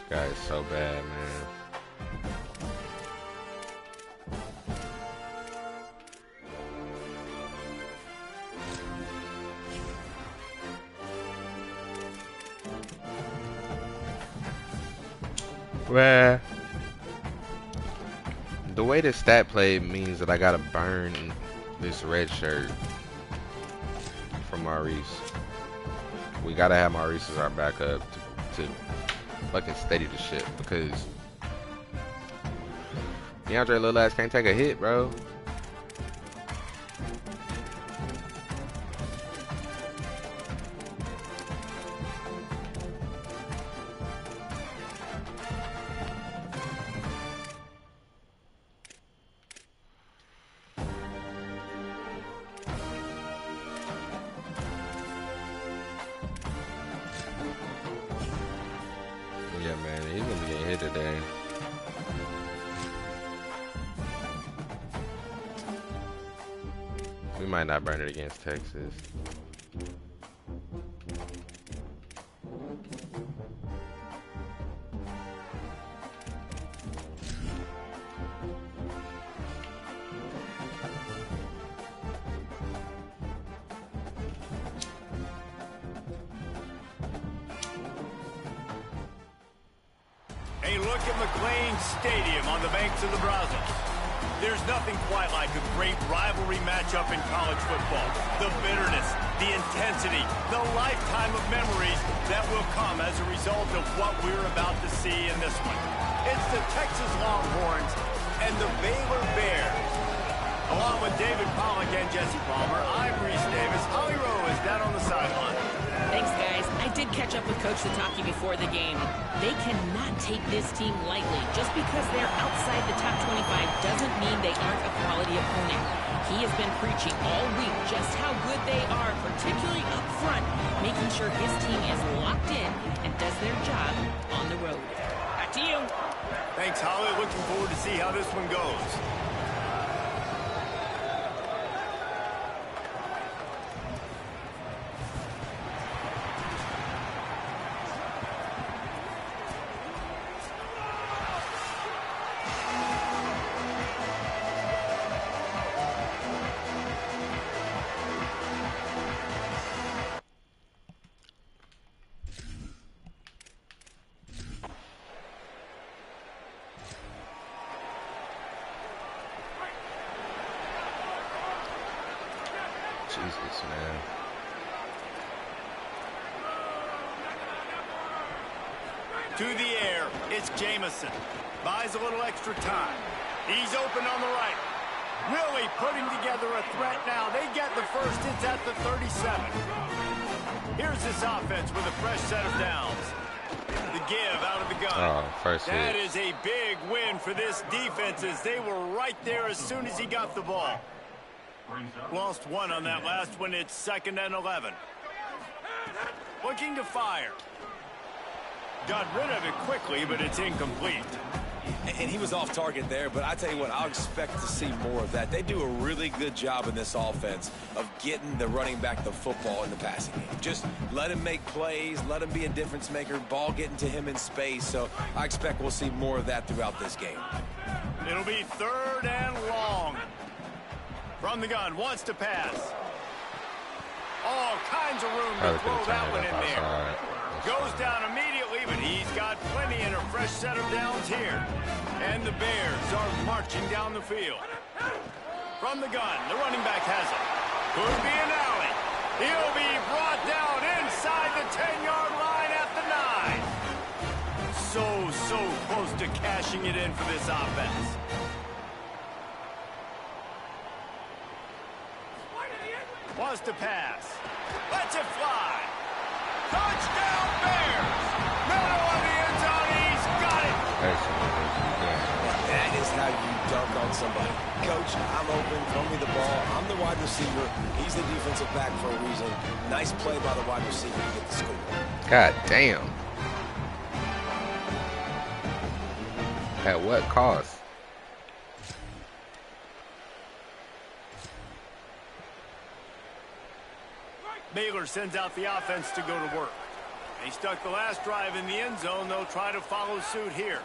[SPEAKER 1] This guy is so bad, man. Where? the way this stat play means that I gotta burn this red shirt from Maurice. We gotta have Maurice as our backup to fucking steady the shit because DeAndre little ass can't take a hit, bro. Yeah, man, he's gonna be getting hit today. We might not burn it against Texas.
[SPEAKER 2] A look at McLean Stadium on the banks of the Brazos. There's nothing quite like a great rivalry matchup in college football. The bitterness, the intensity, the lifetime of memories that will come as a result of what we're about to see in this one. It's the Texas Longhorns and the Baylor Bears. Along with David Pollack and Jesse Palmer, I'm Reese Davis. Holly Rowe is down on the sideline.
[SPEAKER 3] Thanks, guys. I did catch up with Coach Sataki before the game. They cannot take this team lightly. Just because they're outside the top 25 doesn't mean they aren't a quality opponent. He has been preaching all week just how good they are, particularly up front, making sure his team is locked in and does their job on the road. Back to you.
[SPEAKER 2] Thanks, Holly. Looking forward to see how this one goes.
[SPEAKER 1] Jesus, man.
[SPEAKER 2] To the air, it's Jamison. Buys a little extra time. He's open on the right. Really putting together a threat now. They get the first. It's at the 37. Here's this offense with a fresh set of downs. The give out of the gun.
[SPEAKER 1] Oh, first hit.
[SPEAKER 2] That is a big win for this defense as they were right there as soon as he got the ball. Lost one on that last one. It's 2nd and 11. Looking to fire. Got rid of it quickly, but it's incomplete.
[SPEAKER 5] And he was off target there, but I tell you what, I'll expect to see more of that. They do a really good job in this offense of getting the running back the football in the passing game. Just let him make plays, let him be a difference maker, ball getting to him in space. So I expect we'll see more of that throughout this game.
[SPEAKER 2] It'll be 3rd and long. From the gun, wants to pass. All kinds of room to throw that one in there. Goes down immediately, but he's got plenty and a fresh set of downs here. And the Bears are marching down the field. From the gun, the running back has it. Could be an alley. He'll be brought down inside the 10-yard line at the 9. So close to cashing it in for this offense. Wants to pass. Lets it fly. Touchdown Bears! Middle of the end zone. He's got it.
[SPEAKER 5] That is how you dunk on somebody. Coach, I'm open. Throw me the ball. I'm the wide receiver. He's the defensive back for a reason. Nice play by the wide receiver to get the score.
[SPEAKER 1] God damn. At what cost?
[SPEAKER 2] Baylor sends out the offense to go to work. They stuck the last drive in the end zone. They'll try to follow suit here.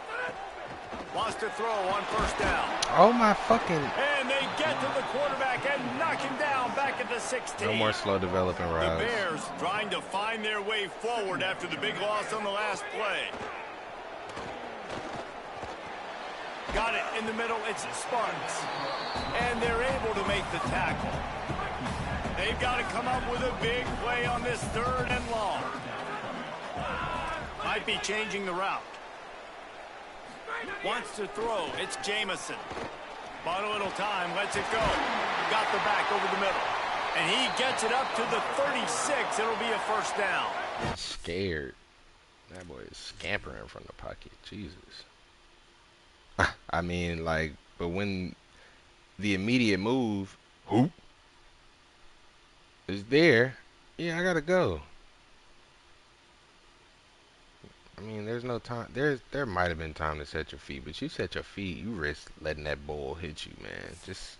[SPEAKER 2] Wants to throw on 1st down.
[SPEAKER 1] Oh my fucking.
[SPEAKER 2] And they get to the quarterback and knock him down back at the 16.
[SPEAKER 1] No more slow developing routes.
[SPEAKER 2] The Bears trying to find their way forward after the big loss on the last play. Got it in the middle. It's Sparks. And they're able to make the tackle. They've got to come up with a big play on this 3rd and long. Might be changing the route. Wants to throw. It's Jamison. Bought a little time. Lets it go. Got the back over the middle. And he gets it up to the 36. It'll be a first down.
[SPEAKER 1] Scared. That boy is scampering from the pocket. Jesus. I mean, like, but when the immediate move, whoop, is there, yeah, I gotta go. I mean, there's no time. There might have been time to set your feet, but you set your feet, you risk letting that ball hit you, man. Just.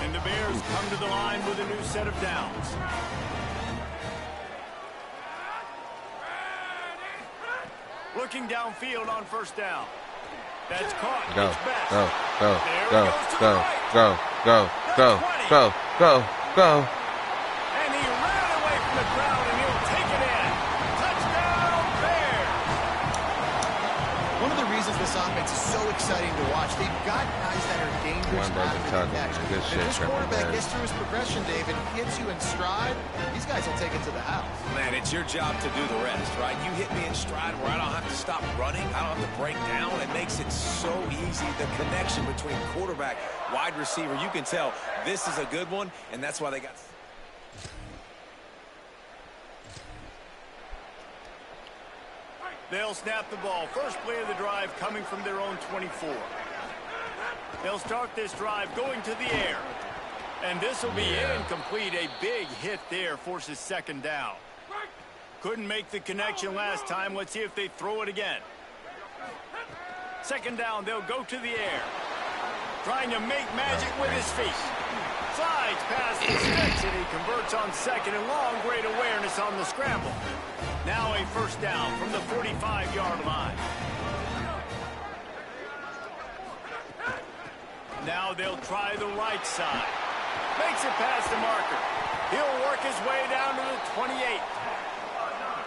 [SPEAKER 2] And the Bears come to the line with a new set of downs. Looking downfield on first down. That's caught.
[SPEAKER 1] Go,
[SPEAKER 2] It's best.
[SPEAKER 1] go, go.
[SPEAKER 2] And he ran away from the crowd, and he'll take it in. Touchdown, Bears.
[SPEAKER 4] One of the reasons this offense is so exciting to watch, they've got guys that are dangerous
[SPEAKER 1] One broken
[SPEAKER 4] after the
[SPEAKER 1] tackle,
[SPEAKER 4] catch.
[SPEAKER 1] man. Good
[SPEAKER 4] If
[SPEAKER 1] shit,
[SPEAKER 4] this
[SPEAKER 1] Trevor
[SPEAKER 4] quarterback
[SPEAKER 1] Bears.
[SPEAKER 4] gets through his progression, David, hits you in stride, these guys will take it to the house.
[SPEAKER 5] Man, it's your job to do the rest, right? You hit me in stride where I don't have to stop running. I don't have to break down. It makes it so easy. The connection between quarterback, wide receiver, you can tell this is a good one, and that's why they got...
[SPEAKER 2] They'll snap the ball. First play of the drive coming from their own 24. They'll start this drive going to the air. And this will be incomplete. A big hit there forces second down. Couldn't make the connection last time. Let's see if they throw it again. Second down, they'll go to the air. Trying to make magic with his feet. Slides past the sticks, and he converts on second and long. Great awareness on the scramble. Now a first down from the 45-yard line. Now they'll try the right side. Makes it past the marker. He'll work his way down to the 28.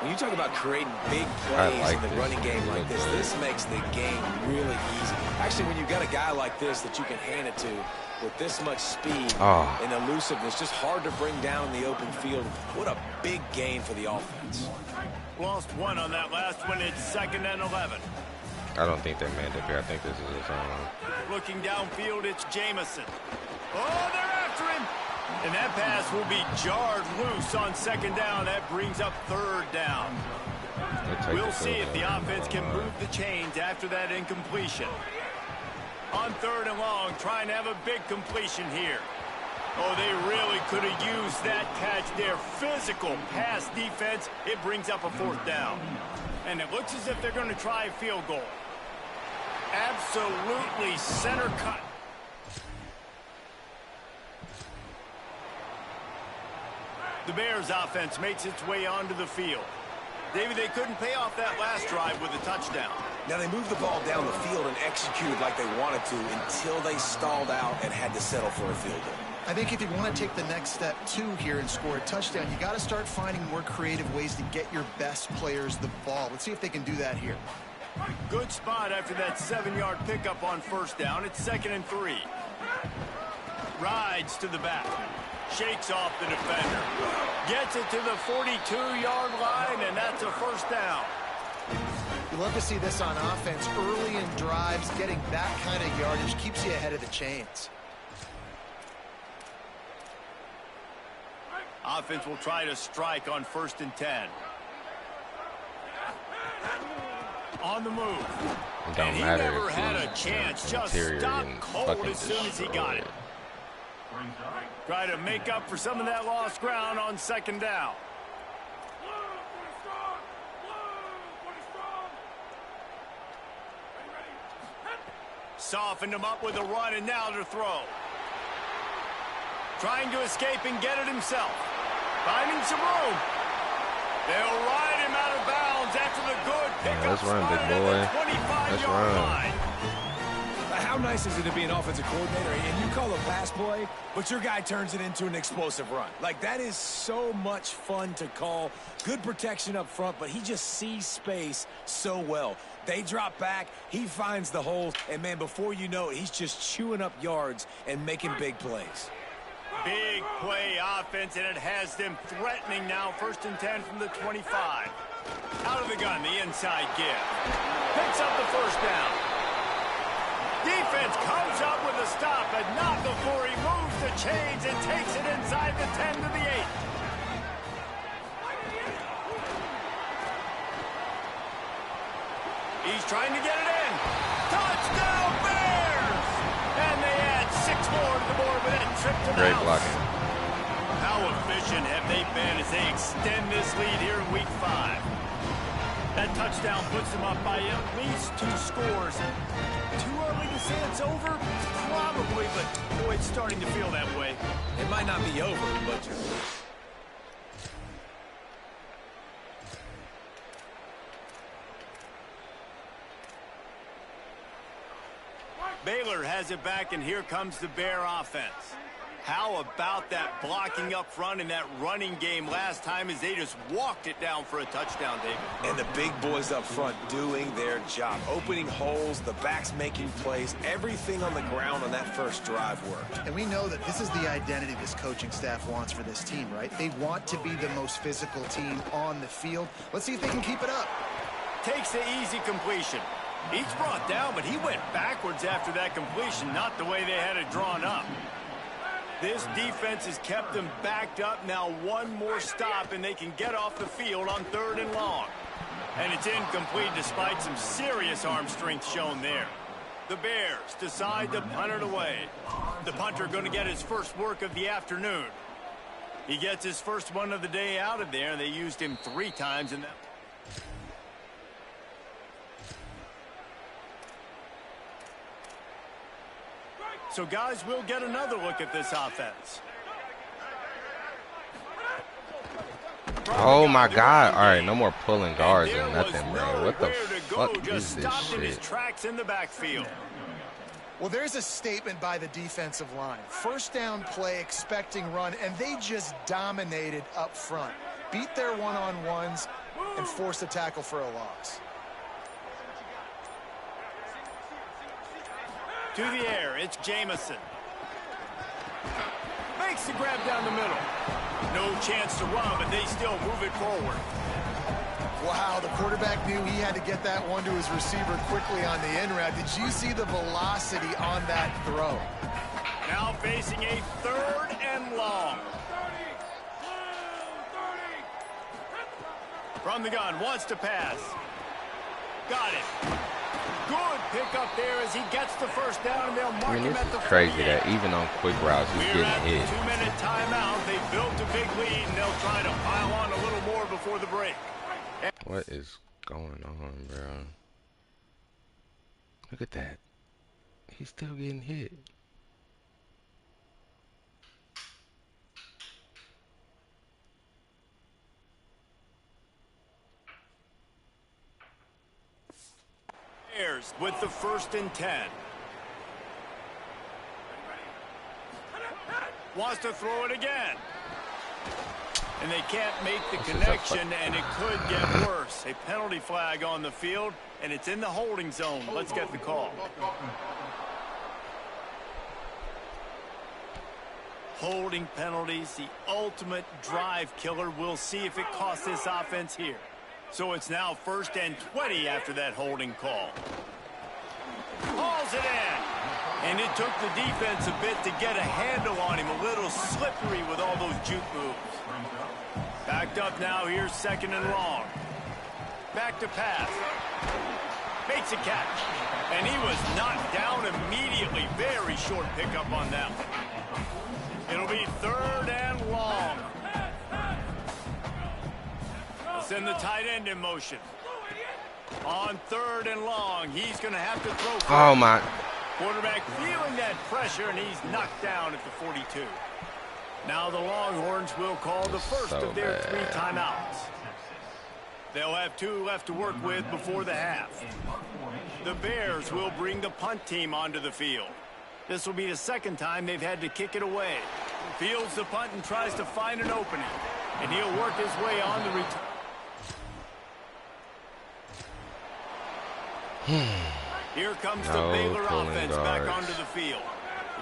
[SPEAKER 5] When you talk about creating big plays
[SPEAKER 1] like
[SPEAKER 5] in the
[SPEAKER 1] this.
[SPEAKER 5] running game like this makes the game really easy. Actually, when you've got a guy like this that you can hand it to with this much speed and elusiveness, just hard to bring down in the open field. What a big gain for the offense.
[SPEAKER 2] Lost one on that last one. It's 2nd and 11.
[SPEAKER 1] I don't think they meant it here. I think this is his own.
[SPEAKER 2] Looking downfield, it's Jamison. Oh, they're after him. And that pass will be jarred loose on second down. That brings up third down. We'll see if the offense can move the chains after that incompletion. On 3rd and long, trying to have a big completion here. Oh, they really could have used that catch there. Physical pass defense. It brings up a 4th down. And it looks as if they're going to try a field goal. Absolutely center cut. The Bears offense makes its way onto the field. David, they couldn't pay off that last drive with a touchdown.
[SPEAKER 5] Now, they moved the ball down the field and executed like they wanted to until they stalled out and had to settle for a field goal.
[SPEAKER 4] I think if you want to take the next step, too, here and score a touchdown, you got to start finding more creative ways to get your best players the ball. Let's see if they can do that here.
[SPEAKER 2] Good spot after that 7-yard pickup on first down. It's 2nd and 3. Rides to the back. Shakes off the defender. Gets it to the 42-yard line, and that's a first down.
[SPEAKER 4] You love to see this on offense. Early in drives, getting that kind of yardage keeps you ahead of the chains.
[SPEAKER 2] Offense will try to strike on 1st and 10. On the move.
[SPEAKER 1] It don't
[SPEAKER 2] And he
[SPEAKER 1] matter
[SPEAKER 2] never
[SPEAKER 1] if
[SPEAKER 2] had a
[SPEAKER 1] he's
[SPEAKER 2] chance. Just
[SPEAKER 1] interior
[SPEAKER 2] stopped
[SPEAKER 1] and
[SPEAKER 2] cold
[SPEAKER 1] fucking
[SPEAKER 2] as soon as he got it.
[SPEAKER 1] destroyed.
[SPEAKER 2] Try to make up for some of that lost ground on second down. Softened him up with a run, and now to throw. Trying to escape and get it himself. Finding some room. They'll ride him out of bounds after the good pickup.
[SPEAKER 1] Let's run, big
[SPEAKER 2] spotted
[SPEAKER 1] boy.
[SPEAKER 2] at the 25-yard
[SPEAKER 1] Let's run.
[SPEAKER 2] line.
[SPEAKER 5] How how nice is it to be an offensive coordinator and you call a pass play, but your guy turns it into an explosive run? Like, that is so much fun to call. Good protection up front, but he just sees space so well. They drop back, he finds the holes, and, man, before you know it, he's just chewing up yards and making big plays.
[SPEAKER 2] Big play offense, and it has them threatening now. 1st and 10 from the 25. Out of the gun, the inside give. Picks up the first down. Defense comes up with a stop, but not before he moves the chains and takes it inside the 10 to the 8. He's trying to get it in. Touchdown, Bears! And they add 6 more to the board with that trip to the
[SPEAKER 1] Great
[SPEAKER 2] house.
[SPEAKER 1] blocking.
[SPEAKER 2] How efficient have they been as they extend this lead here in Week 5? That touchdown puts them up by at least 2 scores. Too early to say it's over? Probably, but boy, it's starting to feel that way.
[SPEAKER 5] It might not be over, but
[SPEAKER 2] Baylor has it back, and here comes the Bear offense. How about that blocking up front in that running game last time as they just walked it down for a touchdown, David?
[SPEAKER 5] and the big boys up front doing their job, opening holes, the backs making plays, everything on the ground on that first drive worked.
[SPEAKER 4] And we know that this is the identity this coaching staff wants for this team, right? They want to be the most physical team on the field. Let's see if they can keep it up.
[SPEAKER 2] Takes the easy completion. He's brought down, but he went backwards after that completion, not the way they had it drawn up. This defense has kept them backed up. Now one more stop, and they can get off the field on 3rd and long. And it's incomplete despite some serious arm strength shown there. The Bears decide to punt it away. The punter going to get his first work of the afternoon. He gets his first one of the day out of there. They used him 3 times in that. So, guys, we'll get another look at this offense.
[SPEAKER 1] Oh my God! All right, no more pulling guards or nothing, bro. What the fuck is this
[SPEAKER 2] Stopped in his
[SPEAKER 1] shit?
[SPEAKER 2] tracks in the backfield.
[SPEAKER 4] Well, there's a statement by the defensive line. First down play, expecting run, and they just dominated up front. Beat their one-on-ones and forced a tackle for a loss.
[SPEAKER 2] To the air, it's Jamison. Makes the grab down the middle. No chance to run, but they still move it forward.
[SPEAKER 4] Wow, the quarterback knew he had to get that one to his receiver quickly on the in route. Did you see the velocity on that throw?
[SPEAKER 2] Now facing a 3rd and long. From the gun, wants to pass. Got it. Good pickup there as he gets the first down, and they'll mark him at the 48.
[SPEAKER 1] Crazy that even on quick routes he's
[SPEAKER 2] We're
[SPEAKER 1] getting
[SPEAKER 2] at
[SPEAKER 1] hit.
[SPEAKER 2] the 2-minute timeout. They built a big lead, and they'll try to pile on a little more before the break.
[SPEAKER 1] What is going on, bro? Look at that. He's still getting hit.
[SPEAKER 2] Bears with the 1st and 10. Wants to throw it again. And they can't make the connection, and it could get worse. A penalty flag on the field, and it's in the holding zone. Let's get the call. Holding penalties, the ultimate drive killer. We'll see if it costs this offense here. So it's now 1st and 20 after that holding call. Hauls it in. And it took the defense a bit to get a handle on him. A little slippery with all those juke moves. Backed up now. Here's 2nd and long. Back to pass. Makes a catch. And he was knocked down immediately. Very short pickup on that one. It'll be 3rd and long. Send the tight end in motion. On 3rd and long, he's going to have to throw.
[SPEAKER 1] Oh my.
[SPEAKER 2] Quarterback feeling that pressure, and he's knocked down at the 42. Now the Longhorns will call the first of their 3 timeouts. They'll have 2 left to work with before the half. The Bears will bring the punt team onto the field. This will be the second time they've had to kick it away. Fields the punt and tries to find an opening. And he'll work his way on the return. Here comes the Baylor offense back onto the field.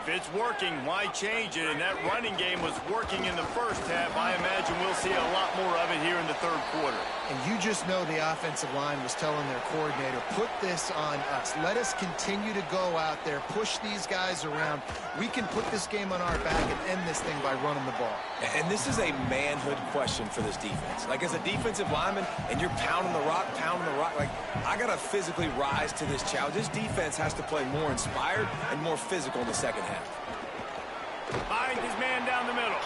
[SPEAKER 2] If it's working, why change it? And that running game was working in the first half. I imagine we'll see a lot more of it here in the third quarter.
[SPEAKER 4] And you just know the offensive line was telling their coordinator, put this on us. Let us continue to go out there, push these guys around. We can put this game on our back and end this thing by running the ball.
[SPEAKER 5] And this is a manhood question for this defense. Like, as a defensive lineman, and you're pounding the rock, like, I got to physically rise to this challenge. This defense has to play more inspired and more physical in the second half.
[SPEAKER 2] Finds his man down the middle.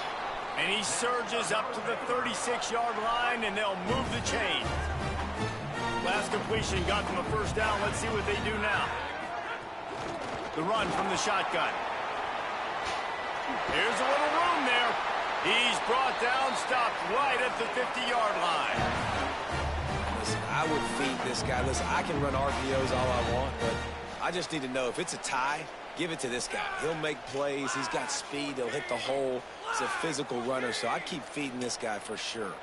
[SPEAKER 2] And he surges up to the 36-yard line, and they'll move the chain. Last completion got them a first down. Let's see what they do now. The run from the shotgun. Here's a little room there. He's brought down, stopped right at the 50-yard line.
[SPEAKER 5] Listen, I would feed this guy. Listen, I can run RPOs all I want, but I just need to know if it's a tie, give it to this guy. He'll make plays. He's got speed. He'll hit the hole. He's a physical runner, so I keep feeding this guy for sure.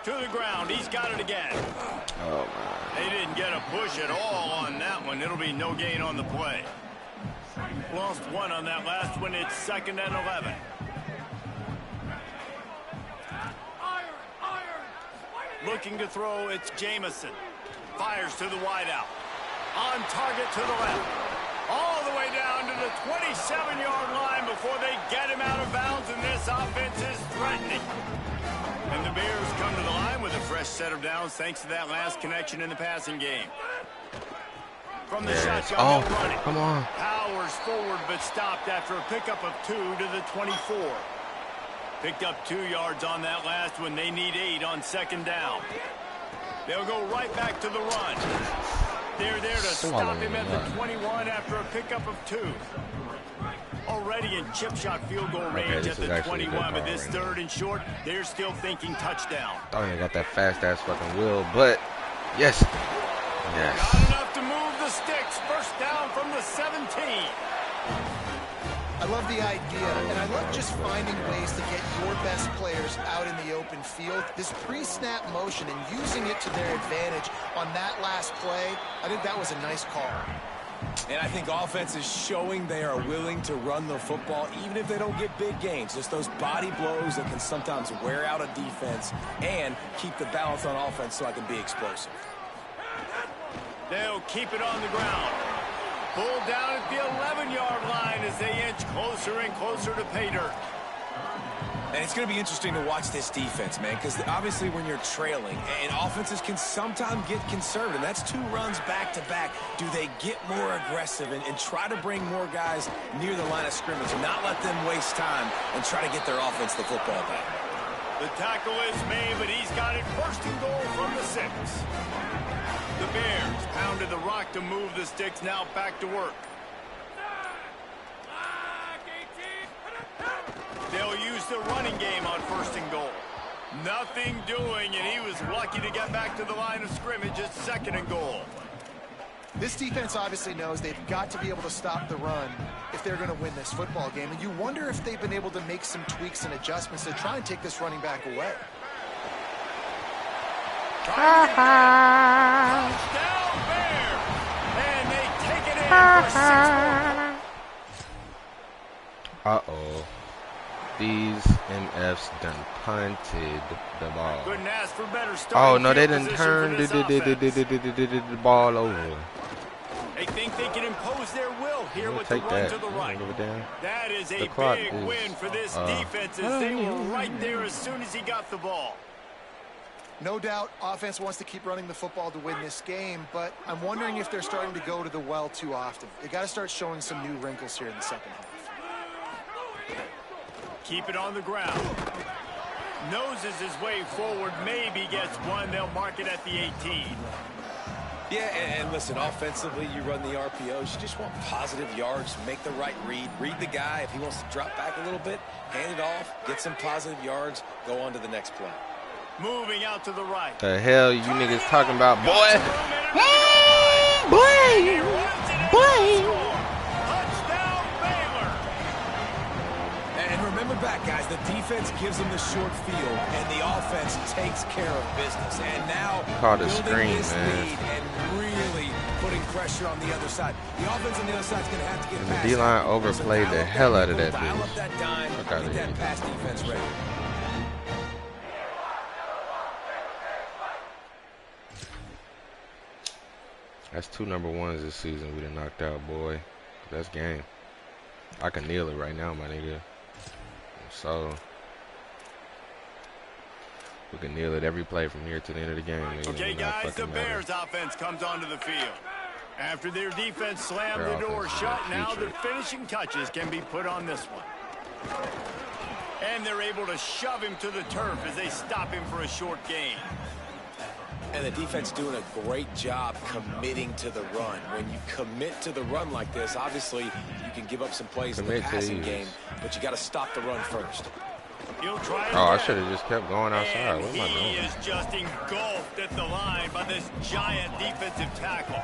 [SPEAKER 2] To the ground. He's got it again.
[SPEAKER 1] Oh, man.
[SPEAKER 2] They didn't get a push at all on that one. It'll be no gain on the play. Lost 1 on that last one. It's 2nd and 11. Looking to throw, it's Jamison. Fires to the wideout. On target to the left. All the way down to the 27-yard line before they get him out of bounds, and this offense is threatening. And the Bears come to the line with a fresh set of downs thanks to that last connection in the passing game. From the shotgun, they'll run it.
[SPEAKER 1] Come on.
[SPEAKER 2] Powers forward, but stopped after a pickup of 2 to the 24. Picked up 2 yards on that last one. They need 8 on 2nd down. They'll go right back to the run. They're there to stop him at the 21 after a pickup of 2. Already in chip shot field goal range at the 21, but this 3rd and short, they're still thinking touchdown.
[SPEAKER 1] Oh, they got that fast-ass fucking wheel, but yes. Yes.
[SPEAKER 2] Got enough to move the sticks. First down from the 17.
[SPEAKER 4] I love the idea, and I love just finding ways to get your best players out in the open field. This pre-snap motion and using it to their advantage on that last play, I think that was a nice call.
[SPEAKER 5] And I think offense is showing they are willing to run the football, even if they don't get big gains. Just those body blows that can sometimes wear out a defense and keep the balance on offense so I can be explosive.
[SPEAKER 2] They'll keep it on the ground. Pulled down at the 11-yard line as they inch closer and closer to pay dirt.
[SPEAKER 5] And it's going to be interesting to watch this defense, man, because obviously when you're trailing, and offenses can sometimes get conservative, and that's 2 runs back-to-back. Do they get more aggressive and try to bring more guys near the line of scrimmage and not let them waste time and try to get their offense the football back?
[SPEAKER 2] The tackle is made, but he's got it 1st and goal from the 6. The Bears pounded the rock to move the sticks, now back to work. They'll use the running game on 1st and goal. Nothing doing, and he was lucky to get back to the line of scrimmage at 2nd and goal.
[SPEAKER 4] This defense obviously knows they've got to be able to stop the run if they're going to win this football game. And you wonder if they've been able to make some tweaks and adjustments to try and take this running back away.
[SPEAKER 2] Touchdown Bears! And they take it in for 6 points.
[SPEAKER 1] Uh-oh. These MFs done punted the ball.
[SPEAKER 2] Couldn't ask for better
[SPEAKER 1] Oh, no, they didn't
[SPEAKER 2] position
[SPEAKER 1] turn
[SPEAKER 2] for this offense.
[SPEAKER 1] the ball over.
[SPEAKER 2] They think they can impose their will here with the
[SPEAKER 1] Take
[SPEAKER 2] run
[SPEAKER 1] that.
[SPEAKER 2] to the right. That is a big win for this defense as they were right there as soon as he got the ball.
[SPEAKER 4] No doubt offense wants to keep running the football to win this game, but I'm wondering if they're starting to go to the well too often. They got to start showing some new wrinkles here in the second half.
[SPEAKER 2] Keep it on the ground. Noses his way forward, maybe gets one. They'll mark it at the 18.
[SPEAKER 5] Yeah, and listen, offensively, you run the RPOs. You just want positive yards, make the right read. Read the guy. If he wants to drop back a little bit, hand it off, get some positive yards, go on to the next play.
[SPEAKER 2] Moving out to the right.
[SPEAKER 1] The hell you niggas talking about, boy?
[SPEAKER 2] Touchdown, Baylor.
[SPEAKER 5] And remember back, guys, the defense gives them the short field, and the offense takes care of business. And now
[SPEAKER 1] Caught a
[SPEAKER 5] building
[SPEAKER 1] screen,
[SPEAKER 5] this
[SPEAKER 1] man.
[SPEAKER 5] lead and really putting pressure on the other side. The offense on the other side is going to have to get
[SPEAKER 1] And the
[SPEAKER 5] past
[SPEAKER 1] D-line
[SPEAKER 5] that.
[SPEAKER 1] overplayed
[SPEAKER 5] So
[SPEAKER 1] the
[SPEAKER 5] dial up
[SPEAKER 1] hell out of
[SPEAKER 5] nickel,
[SPEAKER 1] that
[SPEAKER 5] dial
[SPEAKER 1] bitch.
[SPEAKER 5] up that dime,
[SPEAKER 1] Fuck outta
[SPEAKER 5] get
[SPEAKER 1] here.
[SPEAKER 5] that pass defense ready.
[SPEAKER 1] That's 2 number ones this season we done knocked out, boy. That's game. I can kneel it right now, my nigga. So we can kneel it every play from here to the end of the game. Nigga.
[SPEAKER 2] Okay,
[SPEAKER 1] It not
[SPEAKER 2] guys, the
[SPEAKER 1] fucking matter.
[SPEAKER 2] Bears offense comes onto the field. After their defense slammed
[SPEAKER 1] Their
[SPEAKER 2] the door
[SPEAKER 1] offense is
[SPEAKER 2] shut,
[SPEAKER 1] their
[SPEAKER 2] now the
[SPEAKER 1] future.
[SPEAKER 2] finishing touches can be put on this one. And they're able to shove him to the turf as they stop him for a short gain.
[SPEAKER 5] And the defense doing a great job committing to the run. When you commit to the run like this, obviously you can give up some plays in the
[SPEAKER 1] Commit to
[SPEAKER 5] passing
[SPEAKER 1] these.
[SPEAKER 5] game, but you got to stop the run first.
[SPEAKER 2] He'll try
[SPEAKER 1] Oh, I
[SPEAKER 2] again.
[SPEAKER 1] should have just kept going outside.
[SPEAKER 2] And
[SPEAKER 1] What am I
[SPEAKER 2] he
[SPEAKER 1] doing?
[SPEAKER 2] is just engulfed at the line by this giant defensive tackle.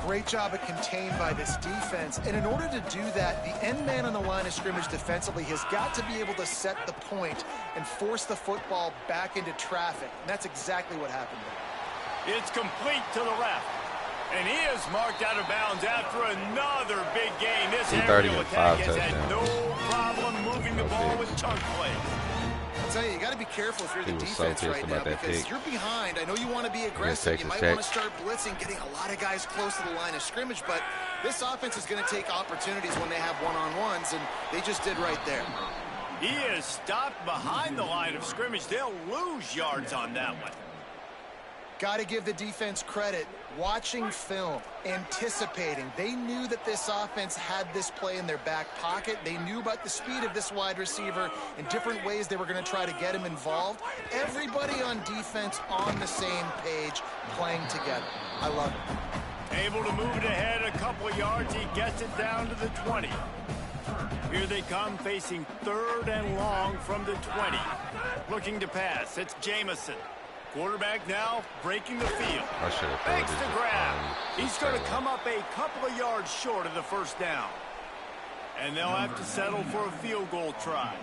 [SPEAKER 4] Great job of contained by this defense. And in order to do that, the end man on the line of scrimmage defensively has got to be able to set the point and force the football back into traffic. And that's exactly what happened there.
[SPEAKER 2] It's complete to the left. And he is marked out of bounds after another big gain. This aerial
[SPEAKER 1] 35
[SPEAKER 2] attack has had no
[SPEAKER 1] touchdowns.
[SPEAKER 2] problem moving the ball with chunk plays.
[SPEAKER 4] I'll tell you, you got to be careful if you're
[SPEAKER 1] He
[SPEAKER 4] the
[SPEAKER 1] was so
[SPEAKER 4] defense
[SPEAKER 1] pissed
[SPEAKER 4] right
[SPEAKER 1] about
[SPEAKER 4] now
[SPEAKER 1] that
[SPEAKER 4] because
[SPEAKER 1] pick.
[SPEAKER 4] you're behind. I know you want to be aggressive. You
[SPEAKER 1] Texas
[SPEAKER 4] might
[SPEAKER 1] Tech.
[SPEAKER 4] want to start blitzing, getting a lot of guys close to the line of scrimmage, but this offense is going to take opportunities when they have one-on-ones, and they just did right there.
[SPEAKER 2] He is stopped behind the line of scrimmage. They'll lose yards on that one.
[SPEAKER 4] Got to give the defense credit. Watching film, anticipating. They knew that this offense had this play in their back pocket. They knew about the speed of this wide receiver and different ways they were going to try to get him involved. Everybody on defense on the same page, playing together. I love it.
[SPEAKER 2] Able to move it ahead a couple of yards. He gets it down to the 20. Here they come, facing 3rd and long from the 20. Looking to pass. It's Jamison. Quarterback now breaking the field.
[SPEAKER 1] I should have
[SPEAKER 2] Makes the grab. He's going to come up a couple of yards short of the first down. And they'll have to settle for a field goal try.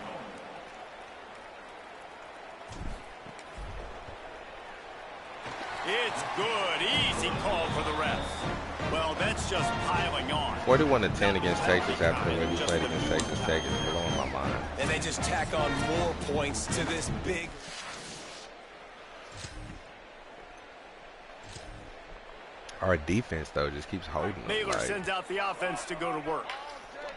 [SPEAKER 2] It's good. Easy call for the refs. Well, that's just piling on.
[SPEAKER 1] 41-10 against Texas after the way we played against Texas Tech is blowing my mind.
[SPEAKER 5] And they just tack on more points to this big.
[SPEAKER 1] Our defense, though, just keeps holding them.
[SPEAKER 2] Baylor
[SPEAKER 1] Like,
[SPEAKER 2] sends out the offense to go to work.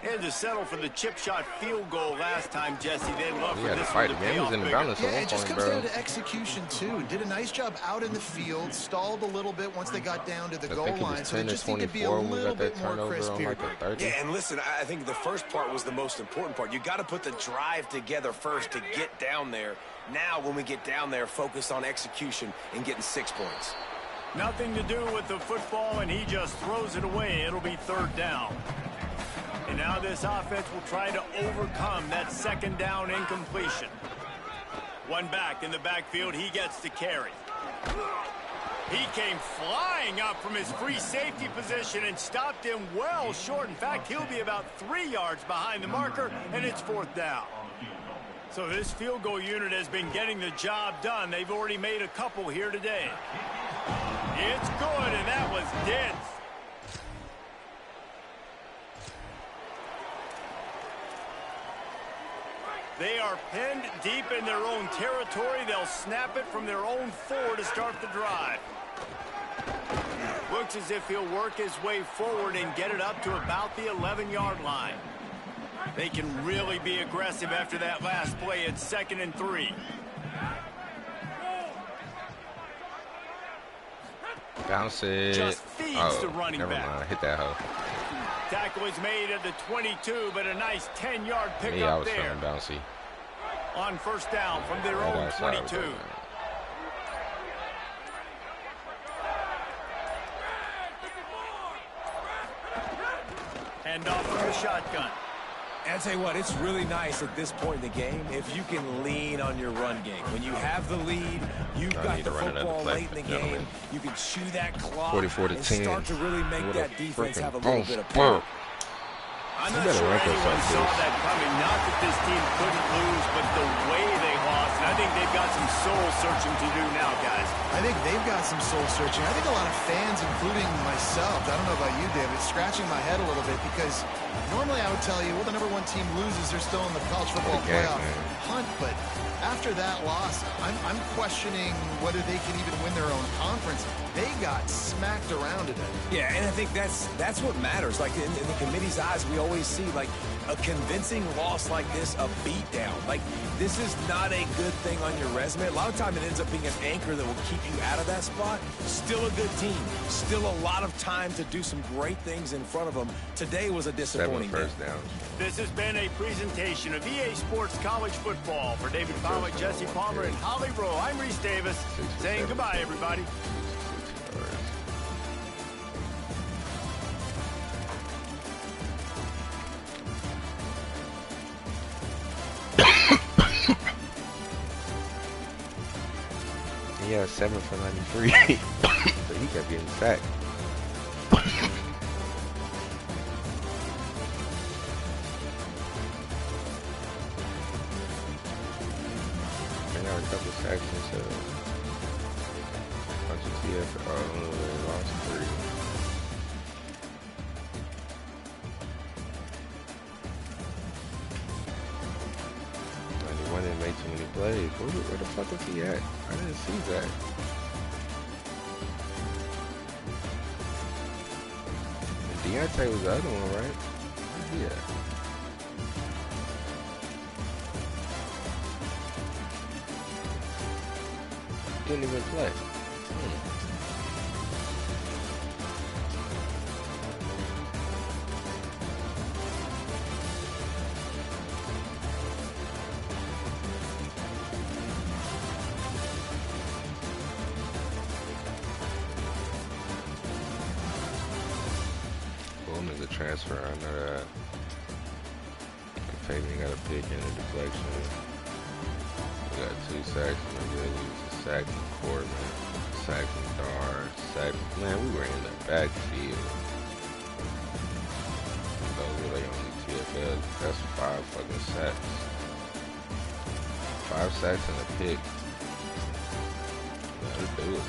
[SPEAKER 2] They had to settle for the chip shot field goal last time, Jesse. They'd love
[SPEAKER 1] we
[SPEAKER 2] for
[SPEAKER 1] had to
[SPEAKER 2] this
[SPEAKER 1] fight
[SPEAKER 2] one to
[SPEAKER 1] again.
[SPEAKER 2] pay
[SPEAKER 1] It was
[SPEAKER 2] off
[SPEAKER 1] in the
[SPEAKER 2] bigger.
[SPEAKER 1] balance
[SPEAKER 4] Yeah,
[SPEAKER 1] at one
[SPEAKER 4] it just
[SPEAKER 1] point,
[SPEAKER 4] comes
[SPEAKER 1] bro.
[SPEAKER 4] down to execution, too. Did a nice job out in the field, stalled a little bit once they got down to the
[SPEAKER 1] I
[SPEAKER 4] goal
[SPEAKER 1] think it
[SPEAKER 4] line,
[SPEAKER 1] was
[SPEAKER 4] so they
[SPEAKER 1] 10 to
[SPEAKER 4] just need to be a
[SPEAKER 1] 24 when we
[SPEAKER 4] little
[SPEAKER 1] got that
[SPEAKER 4] bit more
[SPEAKER 1] turnover
[SPEAKER 4] crisp
[SPEAKER 1] on
[SPEAKER 4] here.
[SPEAKER 1] like the 30.
[SPEAKER 5] Yeah, and listen, I think the first part was the most important part. You got to put the drive together first to get down there. Now, when we get down there, focus on execution and getting 6 points.
[SPEAKER 2] Nothing to do with the football, and he just throws it away. It'll be 3rd down. And now this offense will try to overcome that 2nd down incompletion. One back in the backfield. He gets the carry. He came flying up from his free safety position and stopped him well short. In fact, he'll be about 3 yards behind the marker, and it's 4th down. So this field goal unit has been getting the job done. They've already made a couple here today. It's good, and that was dense. They are pinned deep in their own territory. They'll snap it from their own 4 to start the drive. Looks as if he'll work his way forward and get it up to about the 11-yard line. They can really be aggressive after that last play. It's 2nd and 3.
[SPEAKER 1] Bounce it.
[SPEAKER 2] Just feeds the running
[SPEAKER 1] never
[SPEAKER 2] back.
[SPEAKER 1] mind. Hit that hoe.
[SPEAKER 2] Tackle is made at the 22, but a nice 10-yard
[SPEAKER 1] Me, I
[SPEAKER 2] pickup
[SPEAKER 1] was
[SPEAKER 2] there.
[SPEAKER 1] feeling bouncy.
[SPEAKER 2] On 1st down from their
[SPEAKER 1] Right
[SPEAKER 2] own
[SPEAKER 1] outside with
[SPEAKER 2] 22.
[SPEAKER 1] that,
[SPEAKER 2] And off from the shotgun.
[SPEAKER 5] And I tell you what, it's really nice at this point in the game if you can lean on your run game. When you have the lead, you've got the football late in the game. You can chew that clock
[SPEAKER 1] 44 to
[SPEAKER 5] and
[SPEAKER 1] 10.
[SPEAKER 5] start to really make
[SPEAKER 1] What
[SPEAKER 5] that
[SPEAKER 1] a
[SPEAKER 5] defense have a
[SPEAKER 1] freaking
[SPEAKER 5] little bit of power.
[SPEAKER 2] I'm
[SPEAKER 1] You
[SPEAKER 2] not
[SPEAKER 1] better
[SPEAKER 2] sure
[SPEAKER 1] rank us
[SPEAKER 2] anyone
[SPEAKER 1] like
[SPEAKER 2] saw
[SPEAKER 1] this.
[SPEAKER 2] that coming. Not that this team couldn't lose, but the way they lost. And I think they've got some soul searching to do now, guys.
[SPEAKER 4] I think they've got some soul searching. I think a lot of fans, including myself, I don't know about you, David, scratching my head a little bit because normally I would tell you, well, the number one team loses, they're still in the college football playoff hunt. But after that loss, I'm questioning whether they can even win their own conference. They got smacked around today.
[SPEAKER 5] Yeah, and I think that's what matters. Like in the committee's eyes, we always see like a convincing loss like this, a beatdown. Like this is not a good thing on your resume. A lot of time it ends up being an anchor that will keep you out of that spot. Still a good team. Still a lot of time to do some great things in front of them. Today was a disappointing
[SPEAKER 1] 7
[SPEAKER 5] game.
[SPEAKER 1] first downs.
[SPEAKER 2] This has been a presentation of EA Sports College Football. For David Pollack, Jesse Palmer, and Holly Rowe, I'm Reese Davis saying goodbye, everybody.
[SPEAKER 1] He had 7 for 93. So he kept getting sacked. I got a couple sacks instead of a bunch of TF. They lost 3. One didn't make too many plays. Where the fuck is he at? I didn't see that. Deontay was the other one, right? Where's he at? Didn't even play. Boom is a transfer. I know that. Fabian got a pick and a deflection. We got 2 sacks in the Billies, a sack from Corbin, a sack from Dar, sack. Man, we were in the backfield. Those were the only TFLs. That's 5 fucking sacks. 5 sacks and a pick. That'll do it.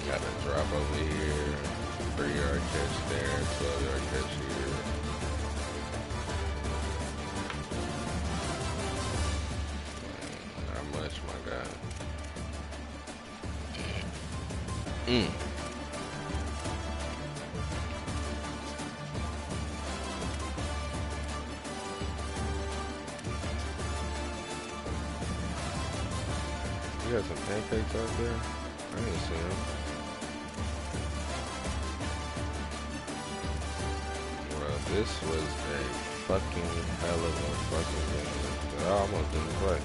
[SPEAKER 1] Got a drop over here, 3-yard catch there, 12-yard catch here. Not much, my guy. You got some pancakes out there? I didn't see them. Well, this was a fucking hell of a fucking game. I almost didn't play.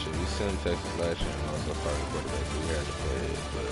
[SPEAKER 1] Shit, we sent Texas last year and also starting quarterback. We had to play it, but